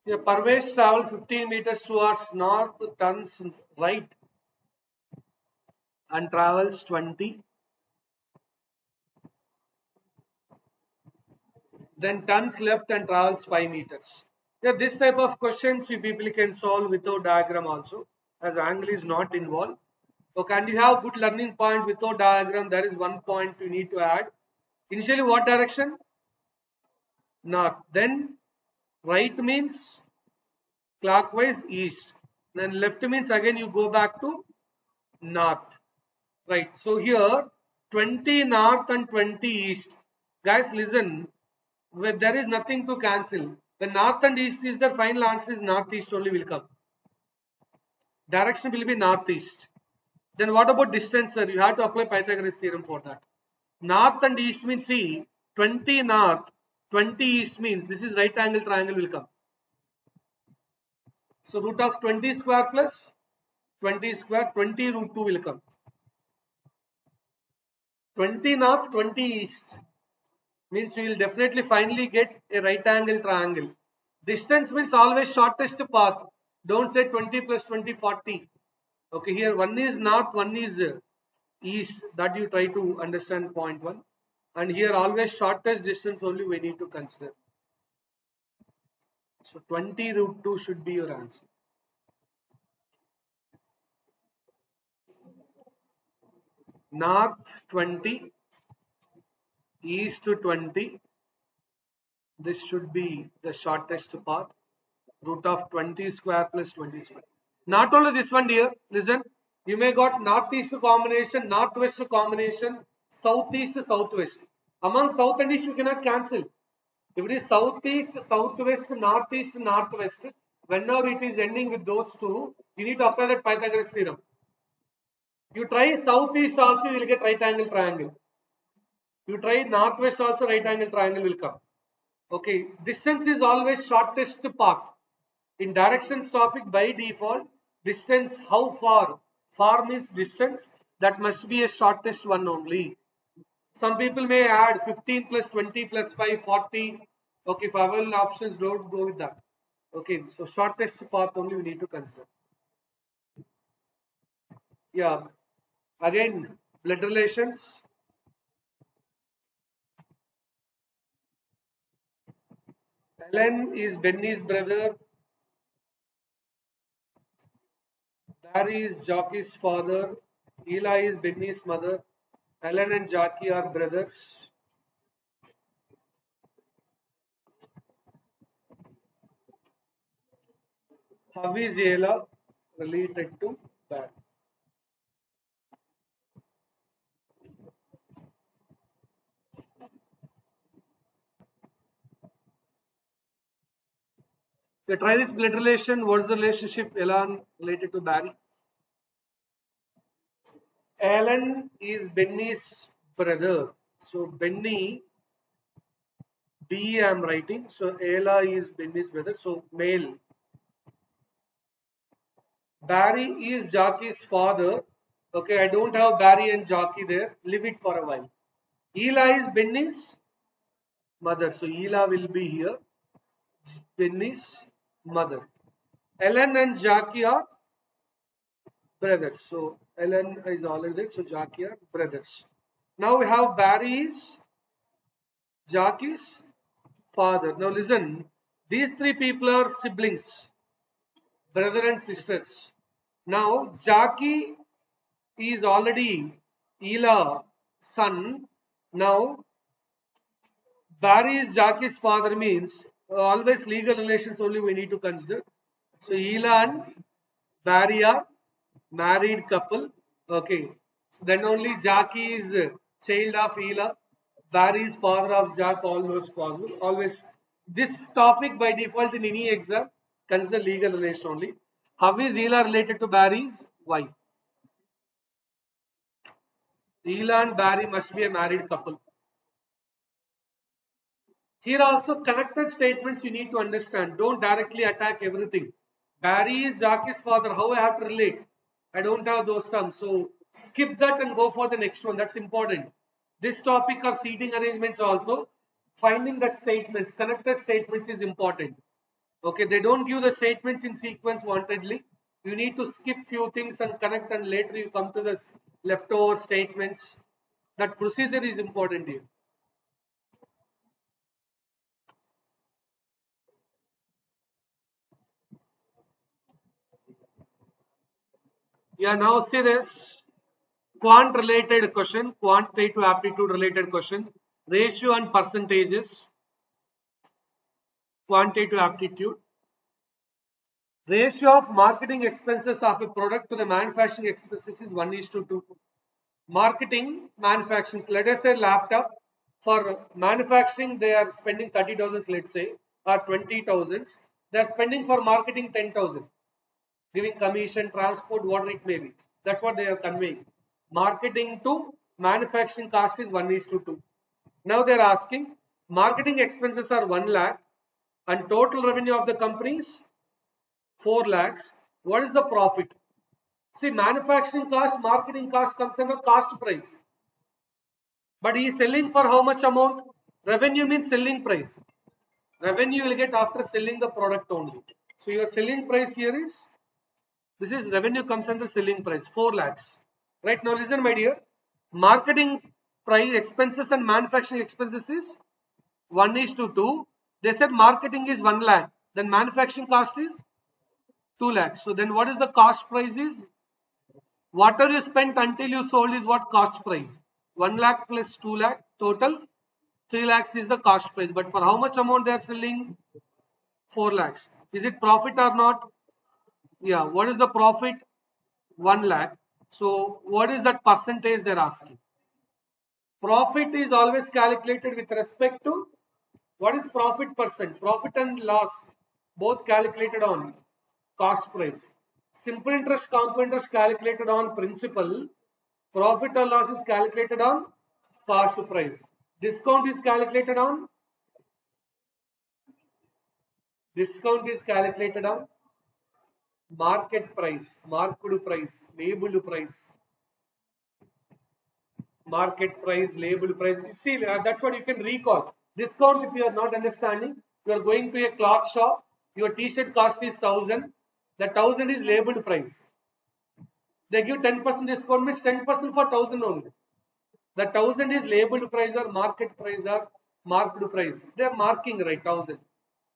Yeah, Parvesh travel 15 meters towards north, turns right and travels 20. Then turns left and travels 5 meters. Yeah, this type of questions you people can solve without diagram also, as angle is not involved. Okay, and you have good learning point without diagram. There is one point you need to add. Initially, what direction? North. Then right means clockwise east. Then left means again you go back to north. Right. So here 20 north and 20 east. Guys, listen. Where there is nothing to cancel. When north and east is the final answer is northeast only will come. Direction will be northeast. Then what about distance, sir? You have to apply Pythagoras theorem for that. North and east means, see, 20 north, 20 east means this is right angle triangle will come. So root of 20 square plus 20 square, 20 root 2 will come. 20 north, 20 east means we will definitely finally get a right angle triangle. Distance means always shortest path. Don't say 20 plus 20, 40. Okay, here one is north, one is east. That you try to understand point 1. And here always shortest distance only we need to consider. So 20 root 2 should be your answer. North 20, east to 20. This should be the shortest path. Root of 20 square plus 20 square. Not only this one, dear. Listen, you may got northeast combination, northwest combination, southeast, southwest. Among south and east, you cannot cancel. If it is southeast, southwest, northeast, northwest, whenever it is ending with those two, you need to apply that Pythagoras theorem. You try southeast also, you will get right angle triangle. You try northwest also, right angle triangle will come. Okay, distance is always shortest path. In directions topic, by default, distance, how far? Far means distance, that must be a shortest one only. Some people may add 15 plus 20 plus 5, 40. Okay, for available options, don't go with that. Okay, so shortest path only we need to consider. Yeah, again, blood relations. Alan is Benny's brother. Barry is Jockey's father. Eli is Benny's mother. Alan and Jockey are brothers. How is Ella related to Barry? Okay, try this blood relation. What is the relationship Alan related to Barry? Alan is Benny's brother. So Benny, B I am writing. So Ella is Benny's brother. So male. Barry is Jockey's father. Okay, I don't have Barry and Jockey there. Leave it for a while. Ela is Benny's mother. So Ela will be here. Benny's mother. Ellen and Jockey are brothers. So Ellen is already there. So Jockey are brothers. Now we have Barry is Jockey's father. Now listen, these three people are siblings, brother and sisters. Now Jockey is already Ela son. Now Barry is Jockey's father means always legal relations only we need to consider. So Ela and Barry are married couple. Okay. So then only Jockey is child of Ela. Barry is father of Jack. All those possible. Always this topic by default in any exam consider legal relation only. How is Ela related to Barry's wife? Ela and Barry must be a married couple. Here also connected statements you need to understand. Don't directly attack everything. Barry is Jackie's father. How I have to relate? I don't have those terms. So skip that and go for the next one. That's important. This topic or seating arrangements also. Finding that statements, connected statements is important. Okay, they don't give the statements in sequence wantedly. You need to skip few things and connect, and later you come to the leftover statements. That procedure is important here. Yeah, now see this quant related question, quantitative aptitude related question, ratio and percentages, quantitative aptitude. Ratio of marketing expenses of a product to the manufacturing expenses is 1:2. Marketing, manufacturing, let us say laptop, for manufacturing they are spending 30,000, let's say, or 20,000. They are spending for marketing 10,000, giving commission, transport, whatever it may be. That's what they are conveying. Marketing to manufacturing cost is 1:2. Now they are asking, marketing expenses are 1 lakh and total revenue of the company is 4 lakhs. What is the profit? See, manufacturing cost, marketing cost comes under cost price. But he is selling for how much amount? Revenue means selling price. Revenue you will get after selling the product only. So your selling price here is, this is revenue comes under selling price, 4 lakhs. Right now listen my dear, marketing price expenses and manufacturing expenses is 1:2. They said marketing is 1 lakh. Then manufacturing cost is 2 lakhs. So then what is the cost price is? Whatever you spent until you sold is what cost price. 1 lakh plus 2 lakh total 3 lakhs is the cost price. But for how much amount they are selling? 4 lakhs. Is it profit or not? Yeah. What is the profit? 1 lakh. So what is that percentage they are asking? Profit is always calculated with respect to what is profit percent? Profit and loss both calculated on cost price. Simple interest, compound interest calculated on principal. Profit or loss is calculated on cost price. Discount is calculated on market price, marked price, labeled price, market price, labeled price. You see, that's what you can recall. Discount, if you are not understanding, you are going to a cloth shop, your t-shirt cost is 1,000, the 1,000 is labeled price. They give 10% discount, means 10% for 1,000 only. The 1,000 is labeled price or market price or marked price. They are marking, right, 1,000.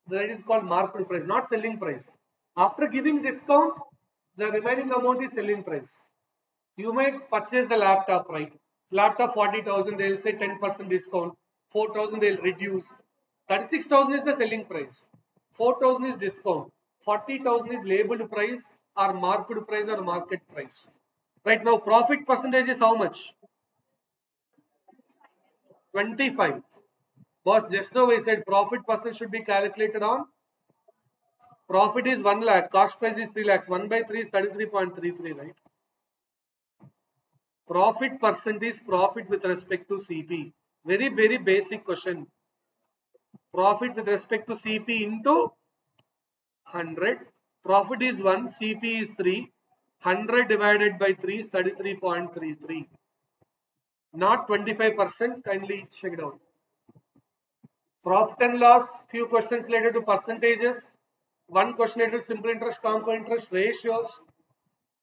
That is called marked price, not selling price. After giving discount, the remaining amount is selling price. You may purchase the laptop, right? Laptop 40,000, they will say 10% discount. 4,000 they will reduce. 36,000 is the selling price. 4,000 is discount. 40,000 is labeled price or marked price or market price. Right now, profit percentage is how much? 25. Boss, just now I said profit percent should be calculated on. Profit is 1 lakh, cost price is 3 lakhs. 1 by 3 is 33.33, right? Profit percent is profit with respect to CP. Very, very basic question. Profit with respect to CP into 100. Profit is 1, CP is 3. 100 divided by 3 is 33.33. Not 25%. Kindly check it out. Profit and loss. Few questions related to percentages. One question related to simple interest, compound interest, ratios.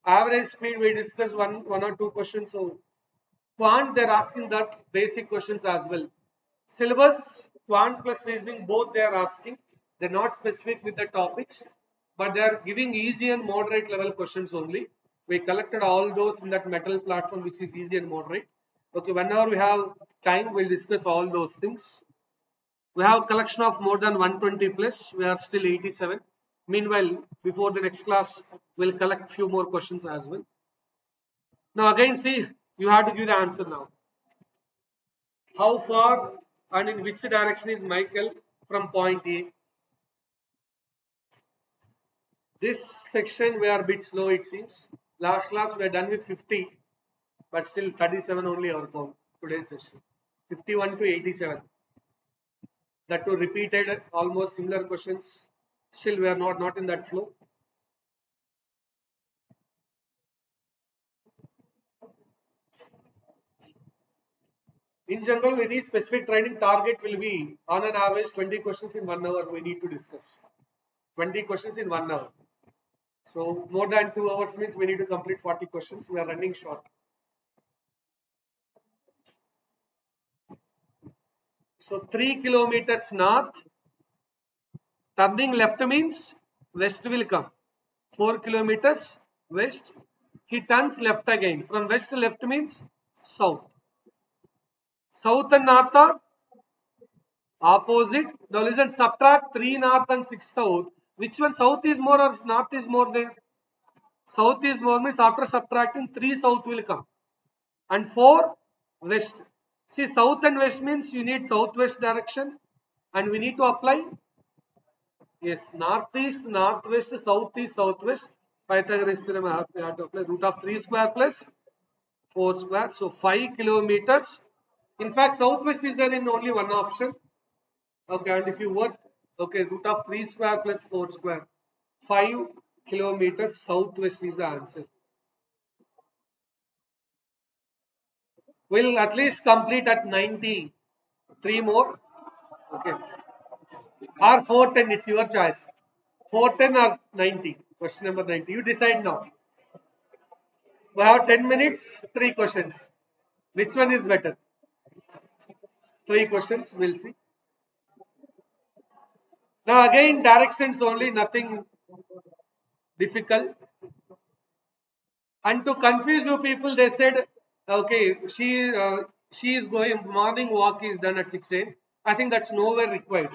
Average speed, we discussed one or two questions. So quant, they're asking that basic questions as well. Syllabus, quant plus reasoning, both they are asking. They're not specific with the topics, but they are giving easy and moderate level questions only. We collected all those in that metal platform, which is easy and moderate. Okay, whenever we have time, we'll discuss all those things. We have a collection of more than 120 plus. We are still 87. Meanwhile, before the next class, we'll collect few more questions as well. Now again, see, you have to give the answer now. How far and in which direction is Michael from point A? This section we are a bit slow, it seems. Last class we are done with 50, but still 37 only our count today's session. 51 to 87. That too repeated almost similar questions. Still we are not in that flow. In general, any specific training target will be on an average 20 questions in 1 hour we need to discuss. 20 questions in 1 hour. So more than 2 hours means we need to complete 40 questions. We are running short. So 3 kilometers north, turning left means west will come. 4 kilometers west, he turns left again. From west to left means south. South and north are opposite. Now listen, subtract 3 north and 6 south. Which one, south is more or north is more there? South is more means after subtracting 3 south will come. And 4 west. See, south and west means you need southwest direction. And we need to apply, yes, northeast, northwest, southeast, southwest. Pythagoras theorem we have to apply root of 3 square plus 4 square. So 5 kilometers. In fact, southwest is there in only one option. Okay, and if you work, okay, root of 3 square plus 4 square, 5 kilometers southwest is the answer. We'll at least complete at 90. 3 more. Okay. Or 410, it's your choice. 410 or 90. Question number 90. You decide now. We have 10 minutes, 3 questions. Which one is better? 3 questions, we'll see. Now again, directions only, nothing difficult. And to confuse you people, they said, okay, she is going, morning walk is done at 6 a.m. I think that's nowhere required.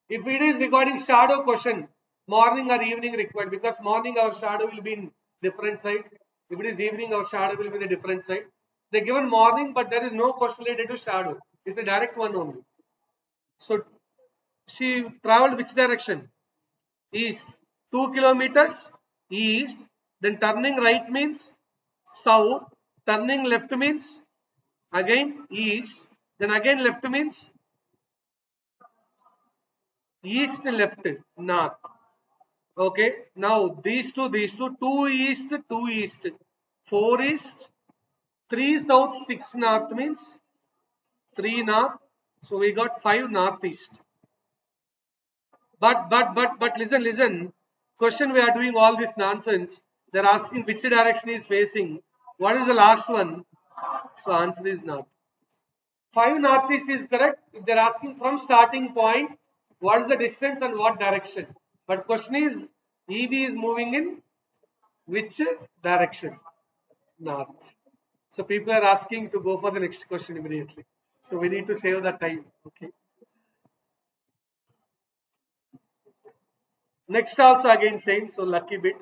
If it is regarding shadow question, morning or evening required, because morning our shadow will be in different side. If it is evening, our shadow will be in a different side. They given morning, but there is no question related to shadow. It's a direct one only. So she traveled which direction? East. 2 kilometers east. Then turning right means south. Turning left means again east. Then again left means east, left, north. Okay. Now these two, 2 east, 2 east, 4 east, 3 south, 6 north means 3 north. So we got 5 northeast. But listen. Question, we are doing all this nonsense. They're asking which direction is facing. What is the last one? So answer is north. 5 northeast is correct. If they're asking from starting point, what is the distance and what direction? But question is, EV is moving in which direction? North. So people are asking to go for the next question immediately. So we need to save the time. Okay. Next also again same. So lucky bit.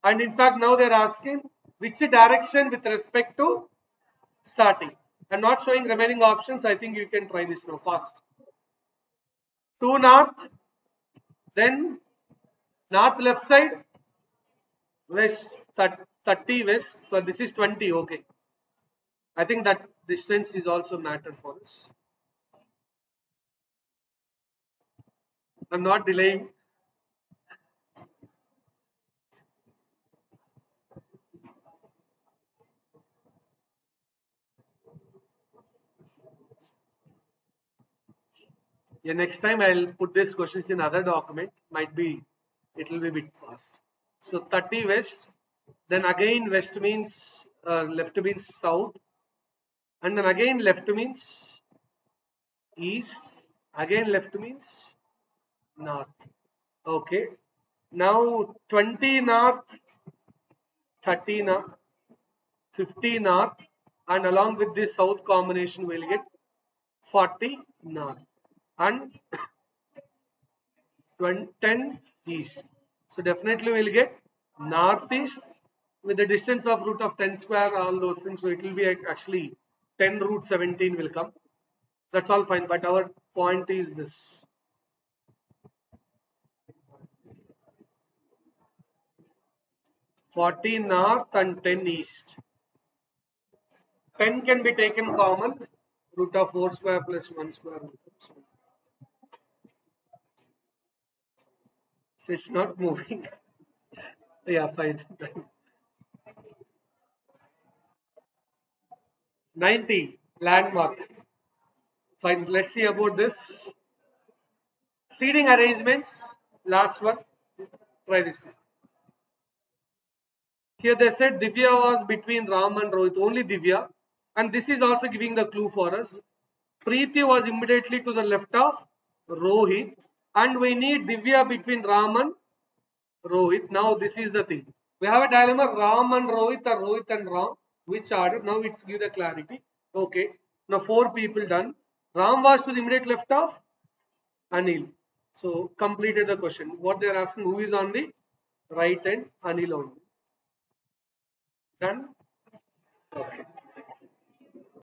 And in fact now they're asking which direction with respect to starting. I'm not showing remaining options. I think you can try this now fast. 2 north, then north left side, west 30 west. So this is 20. Okay. I think that distance is also matter for us. I'm not delaying. Yeah, next time I'll put these questions in other document. Might be it will be a bit fast. So 30 west, then again west means left means south, and then again left means east, again left means north. Okay. Now 20 north, 30 north, 50 north, and along with this south combination we'll get 40 north and 10 east. So definitely we'll get northeast with the distance of root of 10 square, all those things. So it will be actually 10 root 17 will come. That's all fine. But our point is this. 40 north and 10 east. 10 can be taken common. Root of 4 square plus 1 square. So it's not moving. Yeah, fine. 90 landmark. Fine. Let's see about this. Seating arrangements. Last one. Try this one. Here they said Divya was between Ram and Rohit, only Divya. And this is also giving the clue for us. Preeti was immediately to the left of Rohit. And we need Divya between Ram and Rohit. Now this is the thing. We have a dilemma Ram and Rohit or Rohit and Ram. Which order? Now it's give the clarity. Okay. Now 4 people done. Ram was to the immediate left of Anil. So completed the question. What they are asking, who is on the right end? Anil only. Done? Okay.